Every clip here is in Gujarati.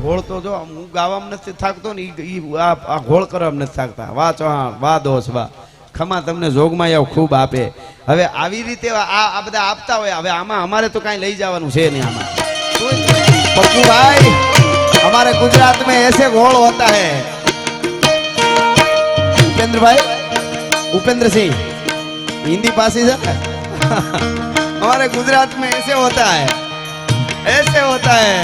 ઘોળ તો જો હું ગાવામાં નથી થાકતો ને ઈ આ ઘોળ કરવામાં નથી થાકતા. વાહ ચૌહાણ, વાહ દોસ્ત, વાહ ખમા તમને જોગમાં આવ ખૂબ આપે. હવે આવી રીતે આ બધા આપતા હોય. હવે આમાં અમારે તો કાંઈ લઈ જવાનું છે નહીં. આમાં पप्पू भाई हमारे गुजरात में ऐसे घोल होता है. उपेंद्र भाई, उपेंद्र सिंह हिंदी पासी से हमारे गुजरात में ऐसे होता है, ऐसे होता है.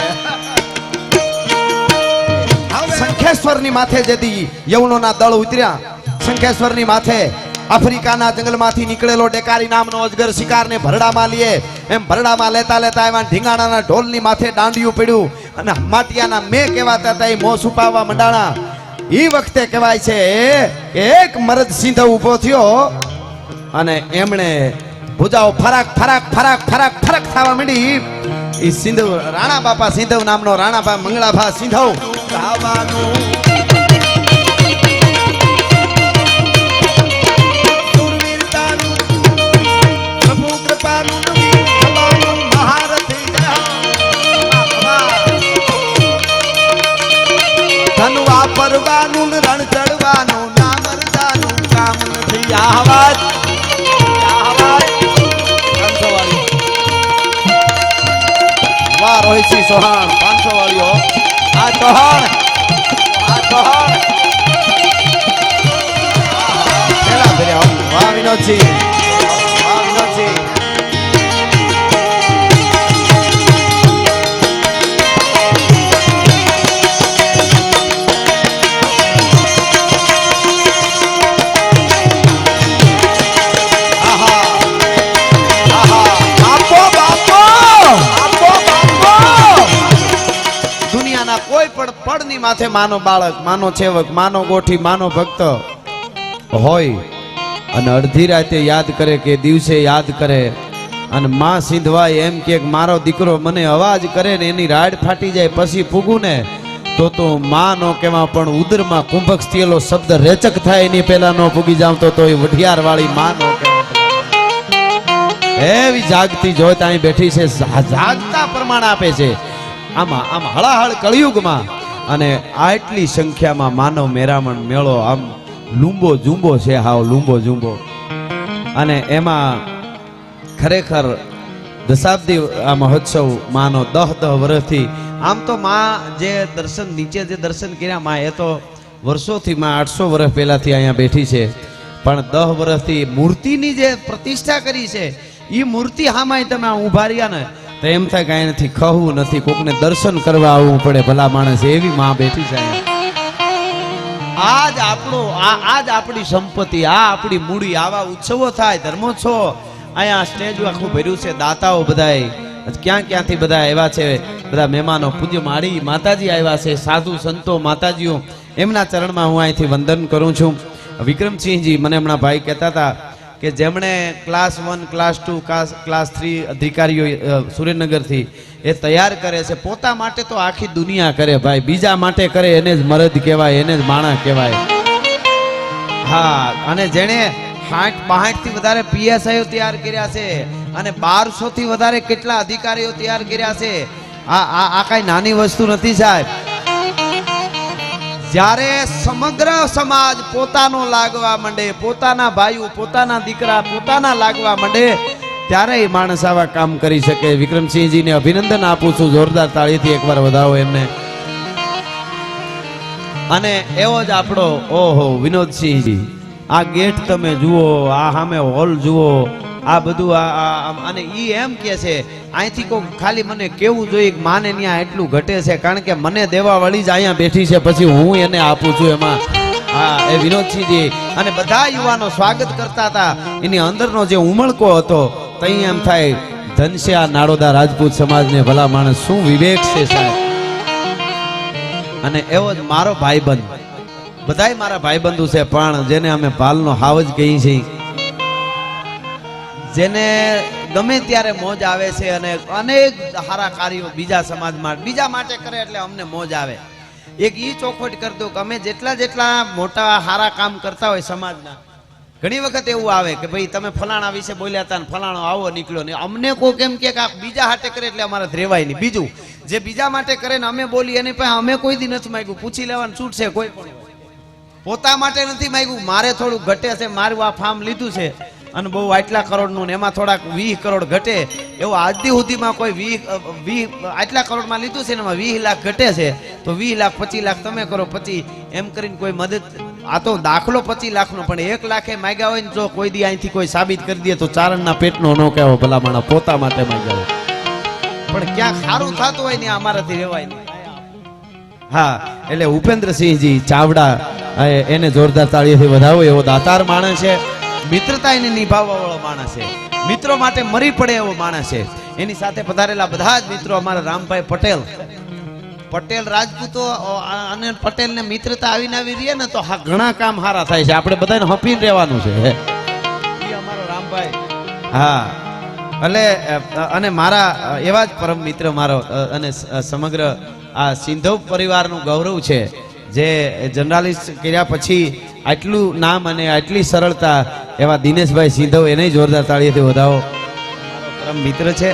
શંખેશ્વર ની માથે જેથી યવનોના દળ ઉતર્યા, શંખેશ્વર ની માથે આફ્રિકાના જંગલમાંથી નીકળેલો ડેકારી નામનો અજગર શિકારને ભરડામાં લે. એમ ભરડામાં લેતા લેતા એમાં ઢીંગાણાના ઢોલની માથે દાંડિયું પડ્યું અને માટિયાના મેં કહેવાતા હતા એ મોં છુપાવવા મંડાણા. એ વખતે કહેવાય છે કે એક મરદ સિંધવ ઊભો થયો અને એમણે ભુજાઓ ફરાક ફરાક ફરાક ફરાક ફરક થવા માંડી. એ સિંધવ રાણા બાપા સિંધવ નામનો રાણાભા મંગળાભા સિંધવ ગાવાનું ધનવા પરવાનું રણ ચડવાનું ના મરદાનું કામ નથી. આવાજ વાહ રોહિતસિંહ ચૌહાણ 500 વાળીઓ. આ ચૌહાણ, આ ચૌહાણ પેલા ભર્યા. વાહ વિનોદસિંહ, વાહ વિનોદસિંહ. કોઈ પણ પડની માથે માનો બાળક, માનો સેવક, માનો ગોઠી, માનો ભક્ત હોય અને અડધી રાતે યાદ કરે કે દિવસે યાદ કરે અને માં સિંધવાય એમ કે મારો દીકરો મને અવાજ કરે ને એની રાડ ફાટી જાય પછી ફૂગું ને તો માં નો કેવા પણ ઉદરમાં કુંભક સ્થિયેલો શબ્દ રેચક થાય એની પહેલા નો ફૂગી જાવ તો એ વઢિયાર વાળી માં નો એવી જાગતી જોત અહીં બેઠી છે, જાગતા પ્રમાણ આપે છે. આમાં આમ હળાહળ કળિયુગમાં અને આટલી સંખ્યામાં માનવ મેરામણ મેળો આમ લૂંબો ઝૂંબો છે, હાવ લૂંબો ઝૂંબો. અને એમાં ખરેખર દશાબ્દી આ મહોત્સવ માનો 10 વર્ષથી આમ તો માં જે દર્શન નીચે જે દર્શન કર્યા માં એ તો વર્ષોથી માં 800 વર્ષ પહેલાથી અહીંયા બેઠી છે, પણ 10 વર્ષથી મૂર્તિની જે પ્રતિષ્ઠા કરી છે એ મૂર્તિ હામાં તમે ઉભા રહ્યા ને તો એમ થાય કાંઈ નથી, ખવું નથી, કોકને દર્શન કરવા આવવું પડે ભલા માણસ એવી માં બેઠી છે. આજ આપણો આજ આપણી સંપત્તિ, આ આપણી મૂડી. આવા ઉત્સવો થાય, ધર્મોત્સવ. અહીંયા સ્ટેજ આખું ભર્યું છે, દાતાઓ બધાય ક્યાં ક્યાંથી બધા આવ્યા છે, બધા મહેમાનો. પૂજ્ય માળી માતાજી આવ્યા છે, સાધુ સંતો માતાજીઓ, એમના ચરણમાં હું અહીંથી વંદન કરું છું. વિક્રમસિંહજી મને હમણાં ભાઈ કહેતા હતા કે જેમણે ક્લાસ 1 ક્લાસ 2 ક્લાસ 3 અધિકારીઓ સુરેન્દ્રનગરથી એ તૈયાર કરે છે. પોતા માટે તો આખી દુનિયા કરે ભાઈ, બીજા માટે કરે એને જ મરદ કહેવાય, એને જ માણસ કહેવાય. હા, અને જેણે 60-62 થી વધારે પીએસઆઈઓ તૈયાર કર્યા છે અને 1200 થી વધારે કેટલા અધિકારીઓ તૈયાર કર્યા છે. આ કઈ નાની વસ્તુ નથી સાહેબ. જ્યારે સમગ્ર સમાજ પોતાનો લાગવા માંડે, પોતાના ભાઈઓ, પોતાના દીકરા પોતાના લાગવા માંડે, ત્યારે એ માણસ આવા કામ કરી શકે. વિક્રમસિંહજીને અભિનંદન આપું છું, જોરદાર તાળીથી એકવાર વધાવો એમને. અને એવો જ આપણો ઓહો વિનોદસિંહજી, આ ગેટ તમે જુઓ, આ સામે હોલ જુઓ, આ બધું અને ઈ એમ કે છે અહીંથી કોઈ ખાલી મને કેવું જોઈએ કે માને ત્યાં એટલું ઘટે છે, કારણ કે મને દેવા વાળી જ અહીંયા બેઠી છે, પછી હું એને આપું છું એમાં. હા, એ વિનોદસિંહજી અને બધા યુવાનો સ્વાગત કરતા હતા. એની અંદરનો જે ઉમળકો હતો તઈ એમ થાય ધનશે આ નાડોદા રાજપૂત સમાજને ભલા માણસ, શું વિવેક છે સાહેબ. અને એવો જ મારો ભાઈબંધ, બધાય મારા ભાઈબંધુ છે, પણ જેને અમે ભાલનો હાવ જ કહીએ છીએ, જેને ગમે ત્યારે મોજ આવે છે અને અનેક સારા કાર્યો બીજા સમાજમાં બીજા માટે કરે એટલે અમને મોજ આવે. એક ઈ ચોખવટ કરી દો કે અમે જેટલા મોટા સારા કામ કરતા હોય સમાજના, ઘણી વખત એવું આવે કે ભાઈ તમે ફલાણા વિશે બોલ્યા હતા ને ફલાણો આવો નીકળ્યો ને, અમને કોઈ કેમ કે બીજા હાટે કરે એટલે અમારે રહેવાય નહીં. બીજું જે બીજા માટે કરે ને અમે બોલી એની પાસે અમે કોઈ દી નથી માંગ્યું. પૂછી લેવાનું છૂટ છે કોઈ પણ. પોતા માટે નથી માંગ્યું. મારે થોડું ઘટે છે, મારું આ ફાર્મ લીધું છે અને બહુ આટલા કરોડનું ને એમાં થોડાક 20 કરોડ ઘટે એવું આજથી સુધીમાં કોઈ 20 આટલા કરોડમાં લીધું છે ને એમાં 20 લાખ ઘટે છે તો 20 લાખ 25 લાખ તમે કરો 25 એમ કરીને કોઈ મદદ. આ તો દાખલો 25 લાખનો, પણ 1 લાખે માંગ્યા હોય ને જો કોઈ દી અહીંથી કોઈ સાબિત કરી દે તો ચારણના પેટનો ન કહેવો ભલા માણસ, પોતા માટે માંગ્યા હોય. પણ ક્યાં સારું થતું હોય ને અમારાથી રહેવાય નહીં. હા, એટલે ઉપેન્દ્રસિંહજી ચાવડા એને જોરદાર તાળીઓથી વધાવો. એવો દાતાર માણસ છે, મિત્રતા એને નિભાવવા વાળો માણસ છે, મિત્રો માટે મરી પડે એવો માણસ છે. એની સાથે પધારેલા બધા જ મિત્રો અમારા રામભાઈ પટેલ રાજપૂતો અને પટેલ ને મિત્રતા આવીને આવી રહી ને તો ઘણા કામ સારા થાય છે. આપણે બધાને હપીને રહેવાનું છે. એ અમારો રામભાઈ. હા, એટલે અને મારા એવા જ પરમ મિત્ર મારો અને સમગ્ર આ સિંધવ પરિવારનું ગૌરવ છે, જે જર્નાલિસ્ટ કર્યા પછી આટલું નામ અને આટલી સરળતા એવા દિનેશભાઈ સિંધવ, એને જોરદાર તાળીઓથી વધાવો. મારો પરમ મિત્ર છે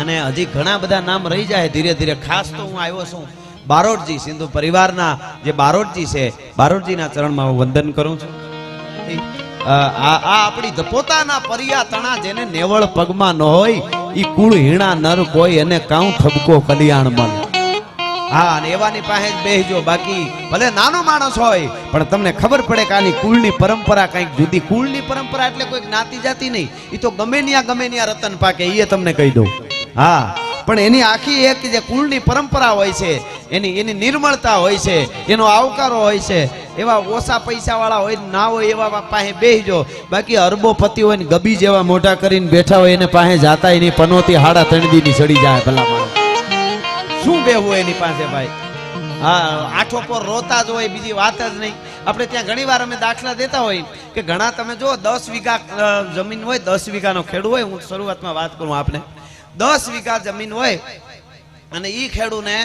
અને હજી ઘણા બધા નામ રહી જાય ધીરે ધીરે. ખાસ તો હું આવ્યો છું બારોટજી, સિંધુ પરિવારના જે બારોટજી છે, બારોટજીના ચરણમાં હું વંદન કરું છું. આ આપણી પોતાના પરિયા તણા જેને નેવળ પગમાં ન હોય ઈ કુળ હીણા નર કોઈ એને કાઉ ઠબકો કલ્યાણ મન. હા, અને એવાની પાસે જ બેસજો. બાકી ભલે નાનો માણસ હોય પણ તમને ખબર પડે કે આની કુળની પરંપરા કંઈક જુદી. કુળની પરંપરા એટલે કોઈ જ્ઞાતિ જાતિ નહીં, એ તો ગમે ન્યા રતન પાકે, એ તમને કહી દઉં. હા, પણ એની આખી એક જે કુળની પરંપરા હોય છે, એની નિર્મળતા હોય છે, એનો આવકારો હોય છે. એવા ઓછા પૈસા વાળા હોય ના હોય એવા પાસે બેસજો. બાકી અરબોપતિ હોય ને ગબી જેવા મોઢા કરીને બેઠા હોય એને પાસે જાતા એની પનોતી હાડા 3 દી ની સડી જાય ભલા માણસ. શું બેહવું એની પાસે ભાઈ? હા, આઠો પર રોતા જ હોય, બીજી વાત જ નહીં. આપણે ત્યાં ઘણી વાર અમે દાખલા દેતા હોય કે ઘણા તમે જો 10 વીઘા જમીન હોય, 10 વીઘાનો ખેડૂત હોય. હું શરૂઆતમાં વાત કરું, આપણે 10 વીઘા જમીન હોય અને ઈ ખેડૂને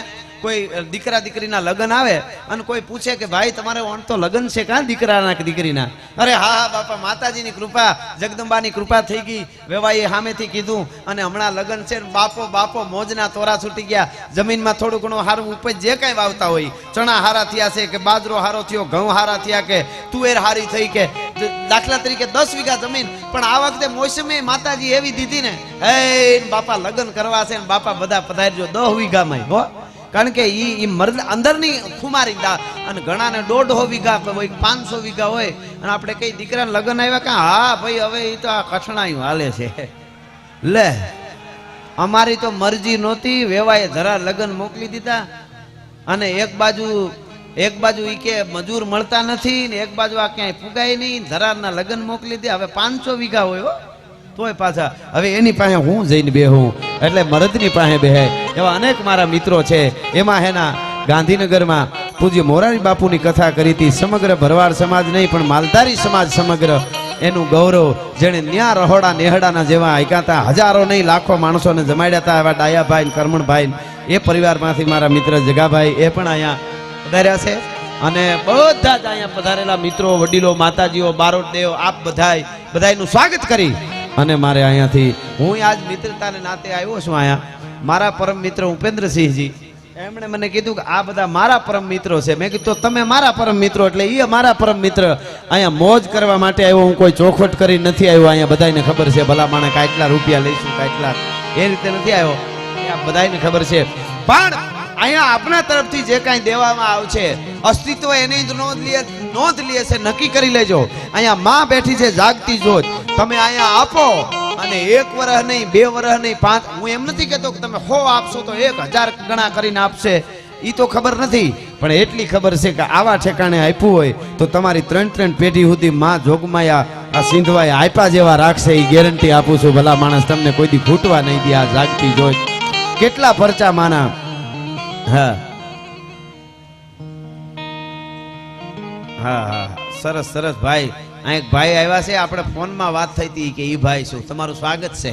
કોઈ દીકરા દીકરીના લગ્ન આવે અને કોઈ પૂછે કે ભાઈ તમારે ઓણ તો લગ્ન છે કાં દીકરાના કે દીકરીના? અરે હા બાપા, માતાજીની કૃપા, જગદંબાની કૃપા થઈ ગઈ. વેવાઈએ સામેથી કીધું અને હમણાં લગ્ન છે. બાપો મોજના તોરા છૂટી ગયા. જમીનમાં થોડું ઘણું હારું ઉપજ જે કાંઈ વાવતા હોય, ચણા હારા થયા છે કે બાજરો હારો થયો, ઘઉં હારા થયા કે તુવેર હારી થઈ કે દાખલા તરીકે 10 વીઘા જમીન. પણ આ વખતે મોસમે માતાજી એવી દીધી ને, હે બાપા લગ્ન કરવા છે ને બાપા બધા પધારજો 10 વીઘામાં. હો, કારણ કે ઈ મર્દ અંદરની ખુમારી અને ઘણાને 150 વીઘા હોય, 500 વીઘા હોય. અને આપણે કઈ દીકરાને લગ્ન આવ્યા કા? હા ભાઈ, હવે એ તો આ કઠણાયું હાલે છે. લે, અમારી તો મરજી નહોતી, વેવાએ જરા લગ્ન મોકલી દીધા. અને એક બાજુ ઈ કે મજૂર મળતા નથી ને એક બાજુ આ ક્યાંય ફુગાય નહીં, ધરારના લગ્ન મોકલી દે. હવે 500 વીઘા હોય તોય પાછા હવે એની પાસે હું જઈને બેહું, એટલે મરદની પાસે બેહે. એવા અનેક મારા મિત્રો છે. એમાં એના ગાંધીનગરમાં પૂજ્ય મોરારી બાપુની કથા કરી હતી. સમગ્ર ભરવાડ સમાજ નહીં પણ માલધારી સમાજ સમગ્ર એનું ગૌરવ, જેણે ન્યા રહોડા નેહડાના જેવા આયકાતા હજારો નહીં લાખો માણસોને જમાડ્યા હતા. એવા ડાયાભાઈ કરમણભાઈ, એ પરિવારમાંથી મારા મિત્ર જગાભાઈ, એ પણ અહીંયા પધાર્યા છે. અને બધા જ અહીંયા પધારેલા મિત્રો, વડીલો, માતાજીઓ, બારોટદેવ, આપ બધાયનું સ્વાગત કરી અને મારે અહીંયાથી હું આજ મિત્રતાને નાતે આવ્યો છું. અહીંયા મારા પરમ મિત્ર ઉપેન્દ્રસિંહજી, એમણે મને કીધું કે આ બધા મારા પરમ મિત્રો છે. મેં કીધું તમે મારા પરમ મિત્રો એટલે એ મારા પરમ મિત્ર. અહીંયા મોજ કરવા માટે આવ્યો, હું કોઈ ચોખવટ કરી નથી આવ્યો. અહીંયા બધાને ખબર છે ભલા માણે કાટલા રૂપિયા લઈશું, કાટલા એ રીતે નથી આવ્યો. અહીંયા બધાને ખબર છે. પણ અહીંયા આપણા તરફથી જે કાંઈ દેવામાં આવશે, અસ્તિત્વ એની નોંધ લે છે, નક્કી કરી લેજો. અહીંયા માં બેઠી છે જાગતી જોત. તમે અહીંયા આપો અને 1 વર્ષ નહીં, 2 વર્ષ નહીં, 5, હું એમ નથી કહેતો કે તમે 100 આપશો તો 1000 ગણા કરીને આપશે, એ તો ખબર નથી. પણ એટલી ખબર છે કે આવા ઠેકાણે આપ્યું હોય તો તમારી 3 પેઢી સુધી માં જોગમાયા આ સિંધવાએ આપ્યા જેવા રાખશે, એ ગેરંટી આપું છું. ભલા માણસ તમને કોઈ દી ખૂટવા નહીં દે. આ જાગતી જોઈ કેટલા પરચા માના. હા હા હા, સરસ સરસ ભાઈ. આ એક ભાઈ આવ્યા છે, આપણે ફોનમાં વાત થઈ હતી કે ઈ ભાઈ શું તમારું સ્વાગત છે.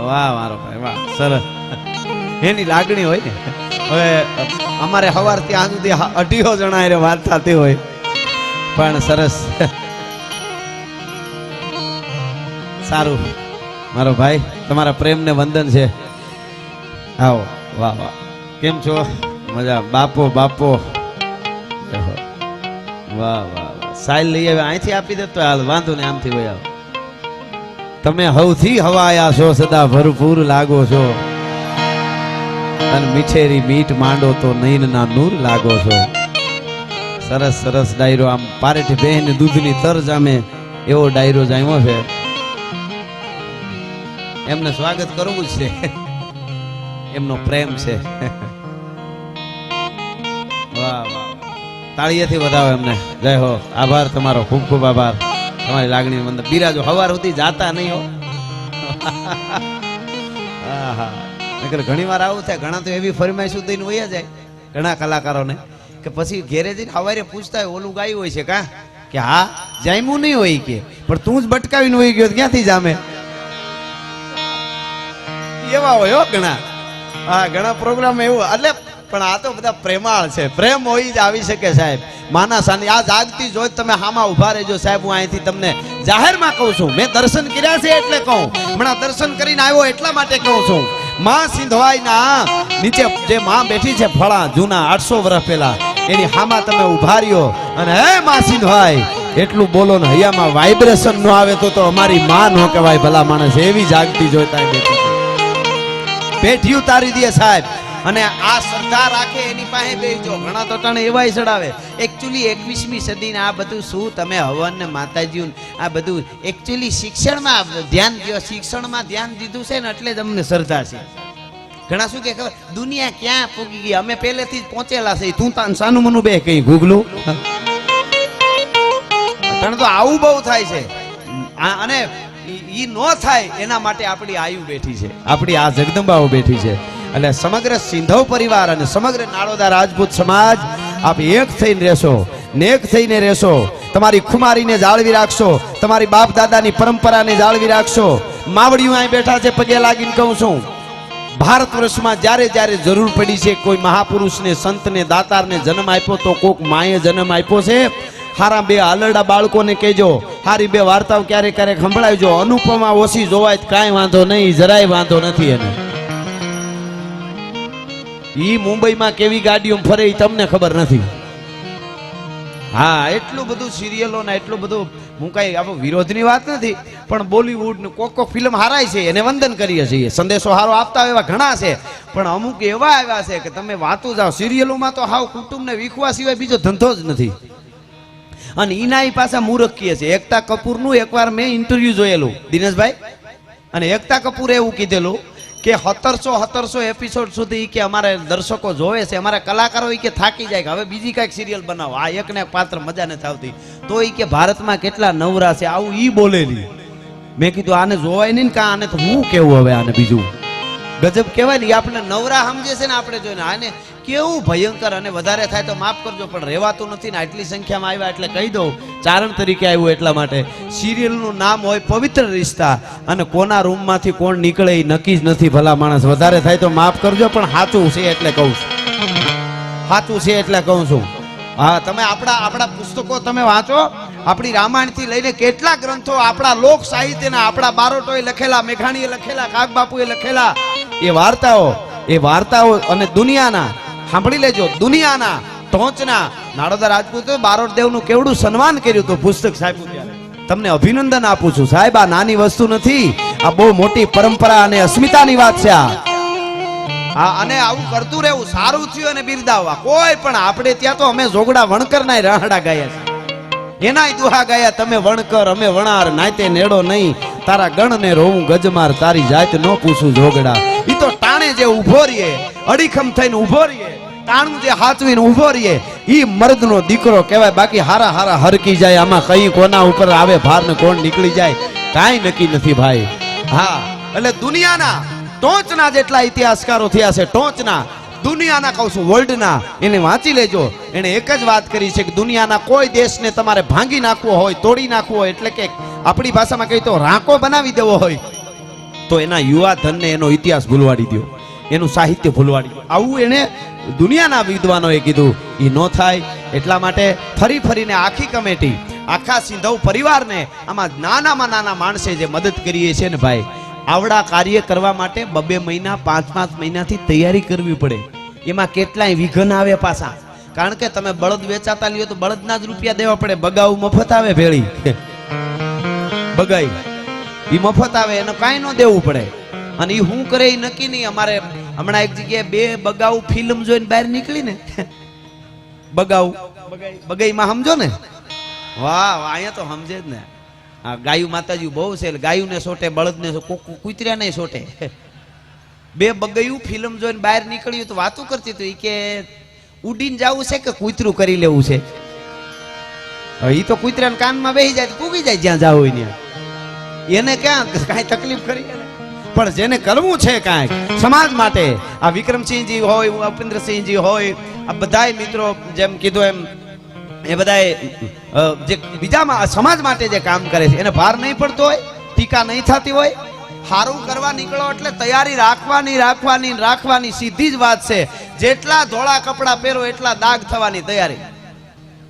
વાહ મારો ભાઈ, વાહ, સરસ. એની લાગણી હોય ને. હવે અમારે સવાર ત્યાં સુધી 250 જણા વાત થતી હોય, પણ સરસ. સારું મારો ભાઈ, તમારા પ્રેમને વંદન છે. આવો વાહ વાહ, કેમ છો? મજા? બાપો બાપો, વાહ વાહ વાહ. સાઈલ લઈ આવે, અહીંથી આપી દે તો હાલ, વાંધો ને, આમથી વહી આવો. તમે હવથી હવાયા છો, સદા ભરપૂર લાગો છો, અને મીઠેરી મીઠ માંડો તો નૈનના નૂર લાગો છો. સરસ સરસ ડાયરો, આમ પારેઠી બહેન દૂધની તર જામે એવો ડાયરો જામ્યો છે. એમને સ્વાગત કરવું જ છે, એમનો પ્રેમ છે. વાહ વાહ, તાળીએથી વધાવો એમને. જય હો, આભાર તમારો, ખૂબ ખૂબ આભાર. તમારી લાગણી મંદ બિરાજો, હવાર સુધી જાતા નહીં હો. ઘણી વાર આવું થાય, ઘણા તો એવી ફરમાઈશ દઈને વયા જાય ઘણા કલાકારોને, કે પછી ઘેરે જઈને સવારે પૂછતા હોય ઓલું ગાયું હોય છે કા, કે હા જામ્યું નહીં હોય કે, પણ તું જ બટકાવીને વહી ગયો ક્યાંથી જામે? એવા હોય હો ઘણા. હા, ઘણા પ્રોગ્રામ એવું. એટલે પણ આ તો બધા પ્રેમાળ છે, પ્રેમ હોય જ આવી શકે સાહેબ. માના સાની આ જાગતી જોઈ તમે હામાં ઉભા રહેજો સાહેબ. હું અહીંથી તમને જાહેરમાં કહું છું, મેં દર્શન કર્યા છે એટલે કહું, હમણાં દર્શન કરીને આવ્યો એટલા માટે કહું છું. માં સિંધવાઈના નીચે જે માં બેઠી છે ફળા જૂના 800 વર્ષ પહેલા, એની હામાં તમે ઉભા રહ્યો અને હે માં સિંધવાઈ એટલું બોલો ને, હૈયામાં વાઇબ્રેશન ન આવે તો અમારી માં ન કહેવાય ભલા માણસ. એવી જાગતી જોઈતા બેઠી પેઠી ઉતારી દે સાહેબ. અને આ શ્રદ્ધા રાખે એની પાસે બેસજો. ઘણા તો ટણ એવાય ચડાવે. એકચ્યુઅલી 21મી સદીને આ બધું શું તમે હવન ને માતાજીઓ આ બધું એકચ્યુઅલી શિક્ષણમાં ધ્યાન દો, શિક્ષણમાં ધ્યાન દીધું છે ને એટલે જ અમને શ્રદ્ધા છે. ઘણા શું કે ખબર, દુનિયા ક્યાં પૂગી ગઈ, અમે પહેલેથી જ પહોંચેલા છે, તું તાન સાનું મનું બે કઈ ગુગલું. ટણ તો આવું બહુ થાય છે, અને ઈ નો થાય એના માટે આપણી આયુ બેઠી છે, આપણી આ જગદંબાઓ બેઠી છે. એટલે સમગ્ર સિંધવ પરિવાર અને સમગ્ર નાળોદા રાજપૂત સમાજ આપ એક થઈને રહેશો, નેક થઈને રહેશો, તમારી ખુમારીને જાળવી રાખશો, તમારી બાપ દાદાની પરંપરાને જાળવી રાખશો. માવડીઓ અહીં બેઠા છે, પગે લાગીને કહું છું, ભારત વર્ષમાં જ્યારે જ્યારે જરૂર પડી છે, કોઈ મહાપુરુષને, સંતને, દાતારને જન્મ આપ્યો તો કોક માએ જન્મ આપ્યો છે. હારા બે આલરડા બાળકોને કહેજો, હારી બે વાર્તાઓ ક્યારેક ક્યારેક સંભળાવજો. અનુપમા ઓછી જોવાય કાંઈ વાંધો નહીં, જરાય વાંધો નથી એને. ઈ મુંબઈમાં કેવી ગાડીઓ ફરે ઈ તમને ખબર નથી. હા, એટલું બધું સિરિયલો ને એટલું બધું, હું કઈ આપણો વિરોધની વાત નથી, પણ બોલીવુડ ને કોક ફિલ્મ હારાય છે એને વંદન કરીએ છીએ, સંદેશો હારો આપતા હોય એવા ઘણા છે, પણ અમુક એવા આવ્યા છે કે તમે વાતું જાઓ. સિરિયલોમાં તો હાવ કુટુંબને વિખવા સિવાય બીજો ધંધો જ નથી. અને ઈના પાછા મૂર્ખીએ છે. એકતા કપૂરનું એકવાર મેં ઇન્ટરવ્યુ જોયેલું દિનેશભાઈ, અને એકતા કપૂરે એવું કીધેલું કે 1700 એપિસોડ સુધી કે અમારે દર્શકો જોવે છે, અમારા કલાકારો કે થાકી જાય કે હવે બીજી કાંઈક સિરિયલ બનાવો, આ એકને એક પાત્ર મજા નથી આવતી. તો એ કે ભારતમાં કેટલા નવરા છે, આવું ઈ બોલેલી. મેં કીધું આને જોવાય નહીં ને, આને તો હું કેવું હવે, આને બીજું ગજબ કહેવાય ને. આપણે નવરા સમજે છે ને આપણે જોઈને, આને કેવું ભયંકર. અને વધારે થાય તો માફ કરજો, પણ રહેવાતું નથી ને. આટલી સંખ્યામાં આવ્યા એટલે કહી દઉં, ચારણ તરીકે આવ્યું એટલા માટે. સિરિયલનું નામ હોય પવિત્ર રિશ્તા, અને કોના રૂમમાંથી કોણ નીકળે એ નક્કી જ નથી ભલા માણસ. વધારે થાય તો માફ કરજો, પણ સાચું છે એટલે કહું છું, સાચું છે એટલે કહું છું. હા, તમે આપણા પુસ્તકો તમે વાંચો. આપણી રામાયણથી લઈને કેટલા ગ્રંથો આપણા લોક સાહિત્યના, આપણા બારોટોએ લખેલા, મેઘાણીએ લખેલા, કાગબાપુએ લખેલા એ વાર્તાઓ અને દુનિયાના સાંભળી લેજો. દુનિયાના ટોચના નાળોદા રાજપૂતો બારોટ દેવનું કેવડું સન્માન કર્યું હતું પુસ્તક સાહેબ. તમને અભિનંદન આપું છું સાહેબ. આ નાની વસ્તુ નથી, આ બહુ મોટી પરંપરા અને અસ્મિતાની વાત છે આ. અને આવું કરતું રહેવું સારું થયું, અને બિરદાવવા કોઈ પણ. આપણે ત્યાં તો અમે જોગડા વણકર ના રાહડા ગાયા છે, એનાય દુહા ગાયા, તમે વણકર અમે વણાર, નાતે નેડો નહીં તારા ગણ ને રોવું ગજમાર, તારી જાત નો પૂછું જોગડા. ઈ તો ટાણે જે ઉભો રહીએ, અડીખમ થઈને ઉભો રહીએ, ટાણું જે હાચવીને ઉભો રહીએ, ઈ મર્દનો દીકરો કહેવાય. બાકી હારા હારા હરકી જાય, આમાં કઈ કોના ઉપર આવે ભાર ને કોણ નીકળી જાય કાંઈ નક્કી નથી ભાઈ. હા, એટલે દુનિયાના ટોચના જેટલા ઇતિહાસકારો થયા છે, ટોચના દુનિયાના કહું છું, વર્લ્ડના, એને વાંચી લેજો. એને એક જ વાત કરી છે કે દુનિયાના કોઈ દેશને તમારે ભાંગી નાખવો હોય, તોડી નાખવો હોય, એટલે કે આપણી ભાષામાં કહી તો રાંકો બનાવી દેવો હોય, તો એના યુવા ધનને એનો ઇતિહાસ ભૂલવાડી દો, એનું સાહિત્ય ભૂલવાડી દો. આવું એને દુનિયાના વિદ્વાનોએ કીધું. એ ન થાય એટલા માટે ફરીને આખી કમિટી, આખા સિંધવ પરિવારને આમાં નાનામાં નાના માણસે જે મદદ કરીએ છે ને ભાઈ, આવડા કાર્ય કરવા માટે 2 મહિના 5 મહિનાથી તૈયારી કરવી પડે. એમાં કેટલાય વિઘન આવે પાછા. કારણ કે તમે બળદ વેચાતા લ્યો તો બળદના જ રૂપિયા દેવા પડે. બગાઉ મફત આવે ભેળી બગાઈ ઈ મફત આવે, એને કાંઈ ન દેવું પડે. અને ઈ શું કરે એ નક્કી નહીં. અમારે હમણાં એક જગ્યાએ 2 બગાઉ ફિલ્મ જોઈને બહાર નીકળી ને બગાઉ બગાઈમાં સમજો ને, વાહ અહીંયા તો સમજે જ ને. આ ગાયું માતાજી બહુ છે, ગાયું ને સોટે, બળદ ને કૂતર્યા ને સોટે. 2 બગાયું ફિલ્મ જોઈને બહાર નીકળ્યું તો વાતું કરતી હતી કે ઉડીને જવું છે કે કૂતરું કરી લેવું છે. એ તો કૂતરાના કાનમાં બેસી જાય તો પૂગી જાય જ્યાં જાવ હોય ત્યાં. એને ક્યાં કાંઈ તકલીફ કરી, પણ જેને કરવું છે કાંઈક સમાજ માટે, આ વિક્રમસિંહજી હોય, ઉપેન્દ્રસિંહજી હોય, આ બધાય મિત્રો જેમ કીધું એમ એ બધાય જે બીજામાં સમાજ માટે જે કામ કરે છે એને ભાર નહીં પડતો હોય, ટીકા નહીં થતી હોય. સારું કરવા નીકળો એટલે તૈયારી રાખવાની સીધી જ વાત છે. જેટલા ધોળા કપડા પહેરો એટલા દાગ થવાની તૈયારી.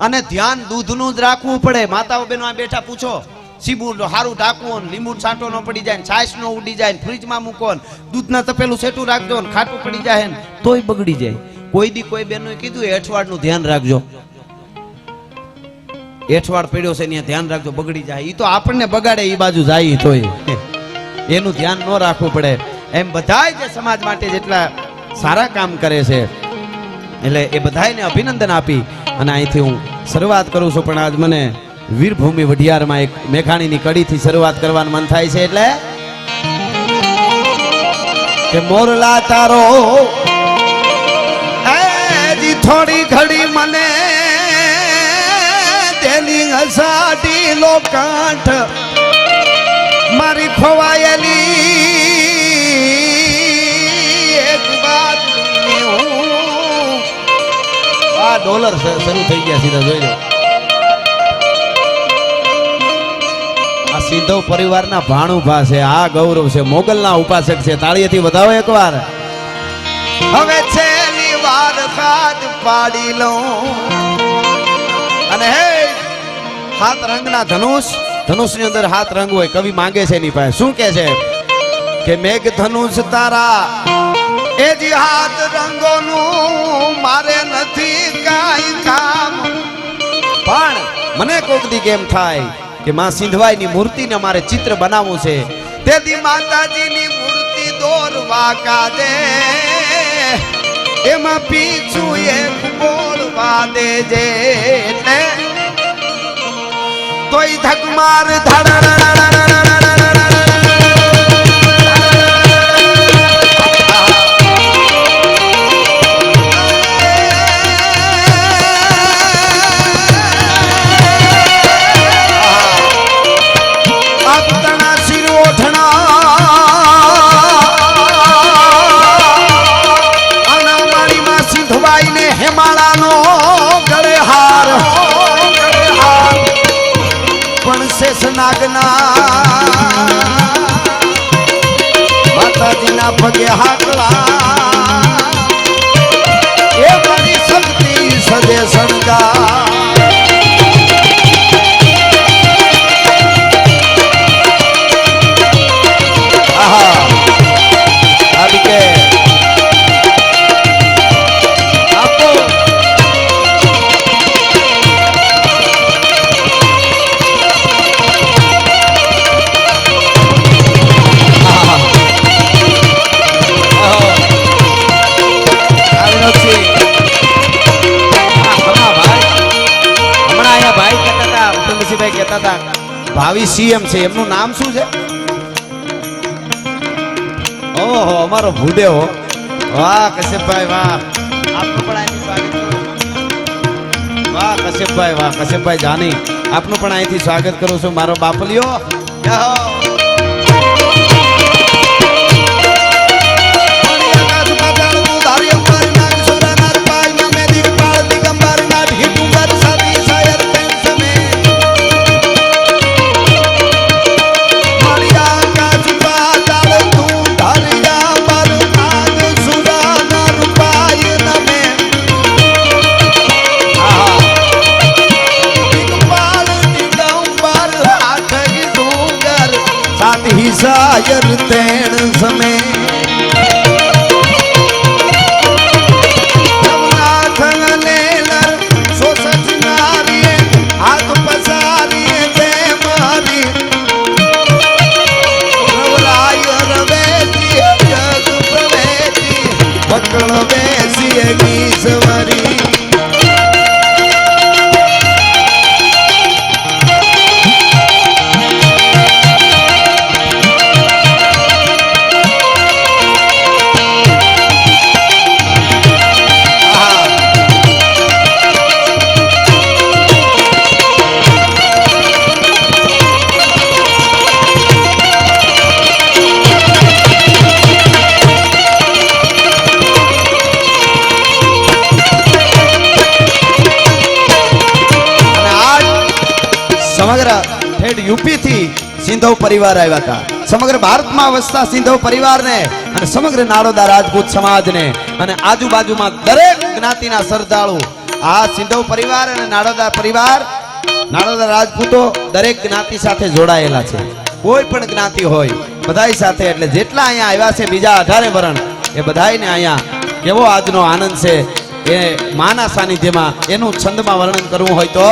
અને ધ્યાન દૂધનું જ રાખવું પડે. માતાઓ બહેનો આ બેઠા પૂછો, સીબુ સારું ઢાંકવું, લીંબુ છાંટો ન પડી જાય, છાશ ન ઉડી જાય, ફ્રીજમાં મૂકો, દૂધના તપેલું સેટું રાખજો, ખાટું પડી જાય તોય બગડી જાય. કોઈ દી કોઈ બેનોએ કીધું એઠવાડનું ધ્યાન રાખજો, એઠવાડ પડ્યો છે ત્યાં ધ્યાન રાખજો, બગડી જાય. એ તો આપણને બગાડે એ બાજુ જાય તોય એનું ધ્યાન ન રાખવું પડે. એમ બધાય જે સમાજ માટે જેટલા સારા કામ કરે છે એટલે એ બધાયને અભિનંદન આપી અને અહીંથી હું શરૂઆત કરું છું. પણ આજ મને વીરભૂમિ વઢિયારમાં એક મેઘાણીની કડીથી શરૂઆત કરવાનું મન થાય છે. એટલે કે મોરલા તારો એજી થોડી ઘડી મને તેની હસાડી લો કાંઠ મારી ખોવાયેલી એક વાત. આ ડોલર શરૂ થઈ ગયા સીધા જોઈ લો. આ સિંધવ પરિવારના ભાણુભા છે, આ ગૌરવ છે, મોગલના ઉપાસક છે. તાળીએથી વધાવો એકવાર. હવે છેલ્લી વાર ખાદ પાડી લઉં અને હે 7 રંગના ધનુષની અંદર 7 રંગ હોય. કવિ માંગે છે એની પાસે, શું કે છે કે મેઘ ધનુષ તારા એ જ 7 રંગોનું મારે નથી કાઈ કામ. પણ મને કોક દી કેમ થાય કે માં સિંધવાઈની મૂર્તિને મારે ચિત્ર બનાવવું છે. તેથી માતાજીની મૂર્તિ દોરવા કાજે એમાં પીછું એક બોલવા દેજે. એટલે તોય ધક માર હેમાળાનો ગળે હાર પણ શેષનાગના માતાજીના પગે હાકલા એ મારી શક્તિ સદે સણગા. ભાવિ સીએમ છે, એમનું નામ શું છે? ઓહો, અમારો ભૂદેવ. વાહ કશ્યપભાઈ વાહ, આપનું પણ અહીંથી સ્વાગત. વાહ કશ્યપભાઈ, વાહ કશ્યપભાઈ જાની, આપનું પણ અહીંથી સ્વાગત કરું છું. મારો બાપલિયો कंस में हाथ पसारिए ते मारी जग प्रवेशी पकड़ बेसिए ईश्वरी समग्र ठेठ यूपी थी सिंधव परिवार आया था समग्र भारत में वसता सिंधव परिवार ने અને સમગ્ર નાડોદા રાજપૂત સમાજ ને અને આજુબાજુમાં દરેક જ્ઞાતિના શ્રદ્ધાળુ આ સિંધવ પરિવાર અને નાડોદા રાજપૂતો દરેક જ્ઞાતિ સાથે જોડાયેલા છે કોઈ પણ જ્ઞાતિ હોય બધાય સાથે એટલે જેટલા અહીંયા આવ્યા છે બીજા 18 વરણ એ બધાયને અહીંયા કેવો આજનો આનંદ છે એ માના સાનિધ્યમાં એનું છંદમાં વર્ણન કરવું હોય તો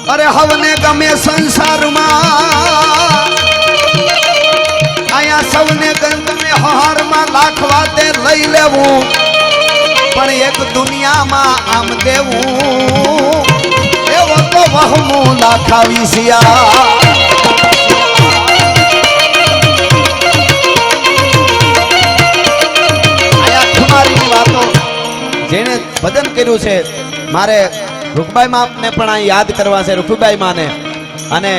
अरे हवने गमे संसार आया सबने गंद में हार में लाख वाते लई लेवू पण एक दुनिया में आम देवू एवो तो वहमू लाखा विसिया आया तुम्हारी बातों जेने भजन कर्યું છે मारे रुखबाई माँ ने पण याद करवा से रुखबाई माँ ने अने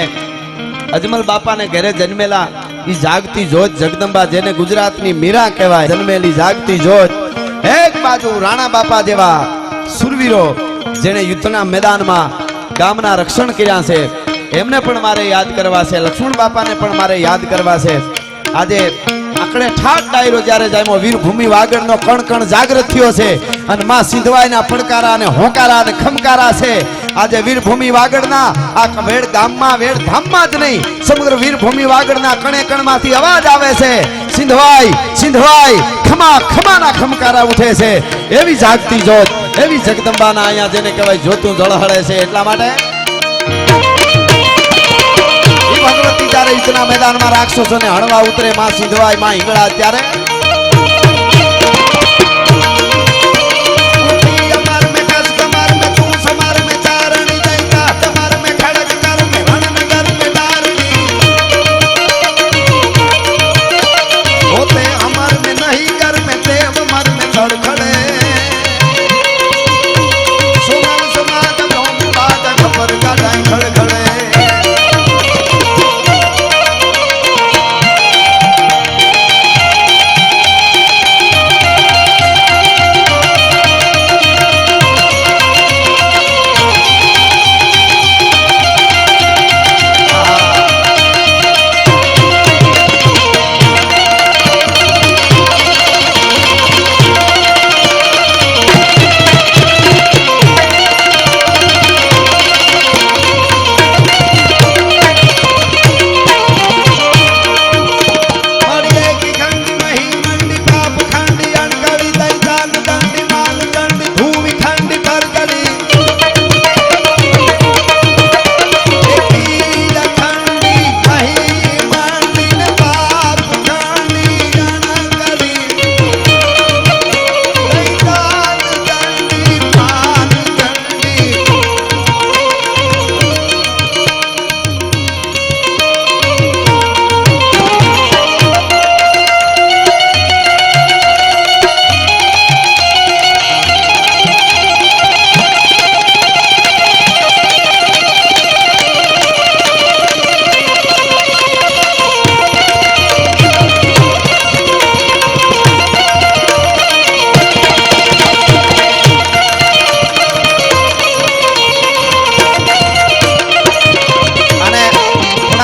अजमल बापा ने घरे जन्मेला ई जागती जोत जगदंबा जेने गुजरात नी मीरा कहेवाय जन्मेली जागती जोत एक बाजू राणा बापा जेवा सुरवीरो जेने युद्धना मैदान में गामना रक्षण कर्या छे एमने पण मारे याद करवा से लक्ष्मण बापा ने पण मारे याद करवा से आजे आकड़े ठाट डायरो जारे जायमो वीर भूमि वागड़नो कण कण जागृत थयो छे अने मां सिंधवाईना પડકારા અને હોકારા અને ખમકારા છે આજે વીરભૂમિ વાગડના આ વેડ ગામમાં વેડ ધામમાં જ નહીં સમગ્ર વીરભૂમિ વાગડના કણે કણમાંથી અવાજ આવે છે, સિંધવાઈ સિંધવાઈ ખમા ખમાના ખમકારા ઉઠે છે. એવી જાગતી જોત, એવી જગદંબાના અહીંયા જેને કહેવાય જોતું ઝળહળે છે. એટલા માટે ભગવતી જ્યારે યુદ્ધના મેદાનમાં રાક્ષસોને હણવા ઉતરે માં સિંધવાઈ માં હિંગળા ત્યારે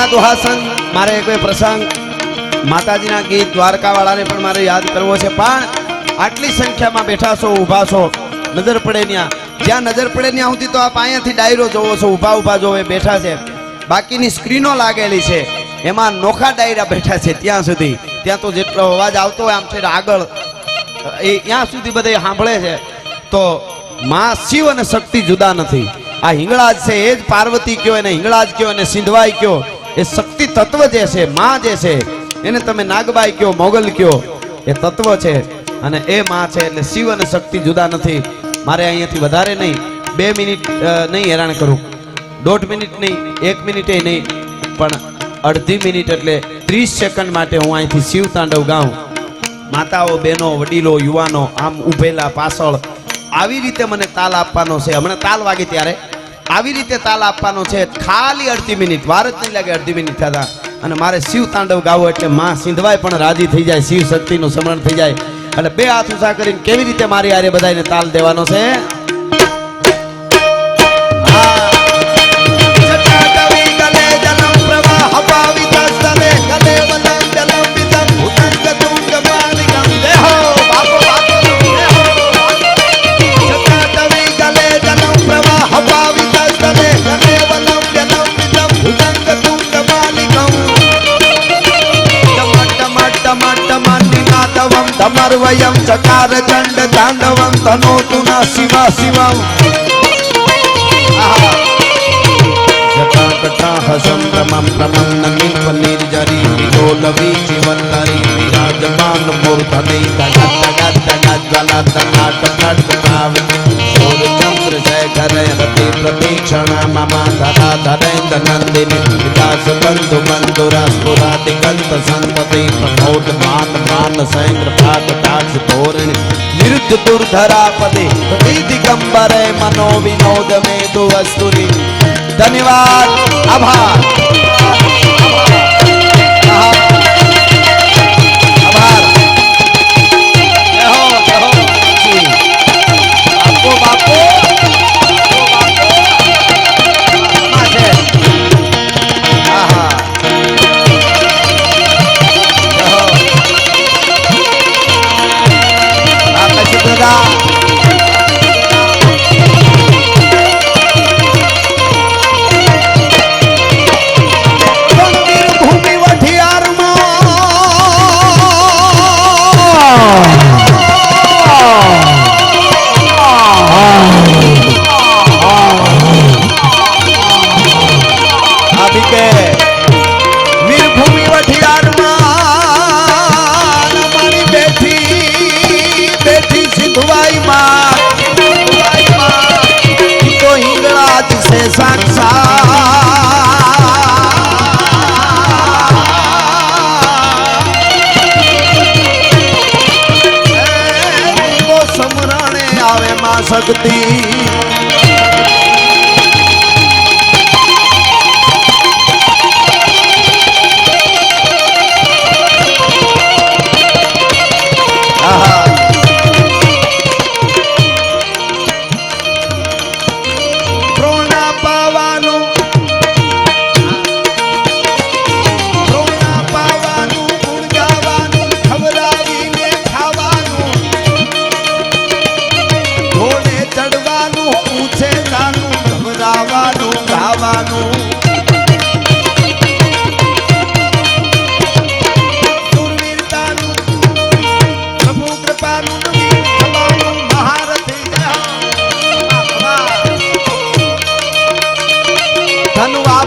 દુહાસન મારે કોઈ પ્રસંગ માતાજીના ગીત દ્વારકાવાળાને પણ મારે યાદ કરવો છે. પણ આટલી સંખ્યામાં બેઠા છો, ઊભા છો, નજર પડે જ્યાં નજર પડે ત્યાં સુધી તો આપ અહીંયાથી ડાયરો જોવો છો, ઊભા ઊભા જોવે બેઠા છે. બાકીની સ્ક્રીનો લાગેલી છે એમાં નોખા ડાયરા બેઠા છે ત્યાં સુધી. ત્યાં તો જેટલો અવાજ આવતો હોય આમ છે આગળ એ ત્યાં સુધી બધા સાંભળે છે. તો માં શિવ અને શક્તિ જુદા નથી. આ હિંગળાજ છે એ જ પાર્વતી કયો, એને હિંગળાજ કયો, એને સિંધવાઈ કયો. એ શક્તિ તત્વ જે છે, માં જે છે, એને તમે નાગબાઈ કયો, મોગલ કયો, એ તત્વ છે અને એ માં છે. એટલે શિવ અને શક્તિ જુદા નથી. મારે અહીંયાથી વધારે નહીં, 2 મિનિટ નહીં હેરાન કરું, 1.5 મિનિટ નહીં, 1 મિનિટે નહીં, પણ અડધી મિનિટ એટલે 30 સેકન્ડ માટે હું અહીંથી શિવ તાંડવ ગાઉં. માતાઓ, બહેનો, વડીલો, યુવાનો આમ ઉભેલા પાછળ આવી રીતે મને તાલ આપવાનો છે. હમણાં તાલ વાગી ત્યારે આવી રીતે તાલ આપવાનો છે. ખાલી અડધી મિનિટ, વાર જ નહીં લાગે, અડધી મિનિટ થતા અને મારે શિવ તાંડવ ગાવો એટલે માં સિંધવાઈ પણ રાજી થઈ જાય, શિવ શક્તિનું સ્મરણ થઈ જાય. એટલે 2 હાથ ઊંચા કરીને કેવી રીતે મારી આરે બધાને તાલ દેવાનો છે. तमर्वयं चकार चंड तांडवं तनोतु न शिवा शिवं जटाकटाह संभ्रमं प्रमन्न नीप निर्जरी विलोलवी जीवनरी विराजमान मूर्धनि तगत तगत तगत ज्वला तनाट नट भाव सूर चंद्र जय करे रति प्रतीक्षणा ममा धरा धरेन्द्र नंदिनी विलास बंधु बंधुरा स्फुरादिगंत संतति प्रमोद मान मान सैंद्र भाग दाक्ष तोरण निरुद्ध दुर्धरापति दिगंबरे मनो विनोद में दो वस्तुरी. धन्यवाद, आभार, आभार. आपको बापू ધુવાઈ માં તો હિંગળા જ છે સાક્ષાત સમરણે આવે માં શક્તિ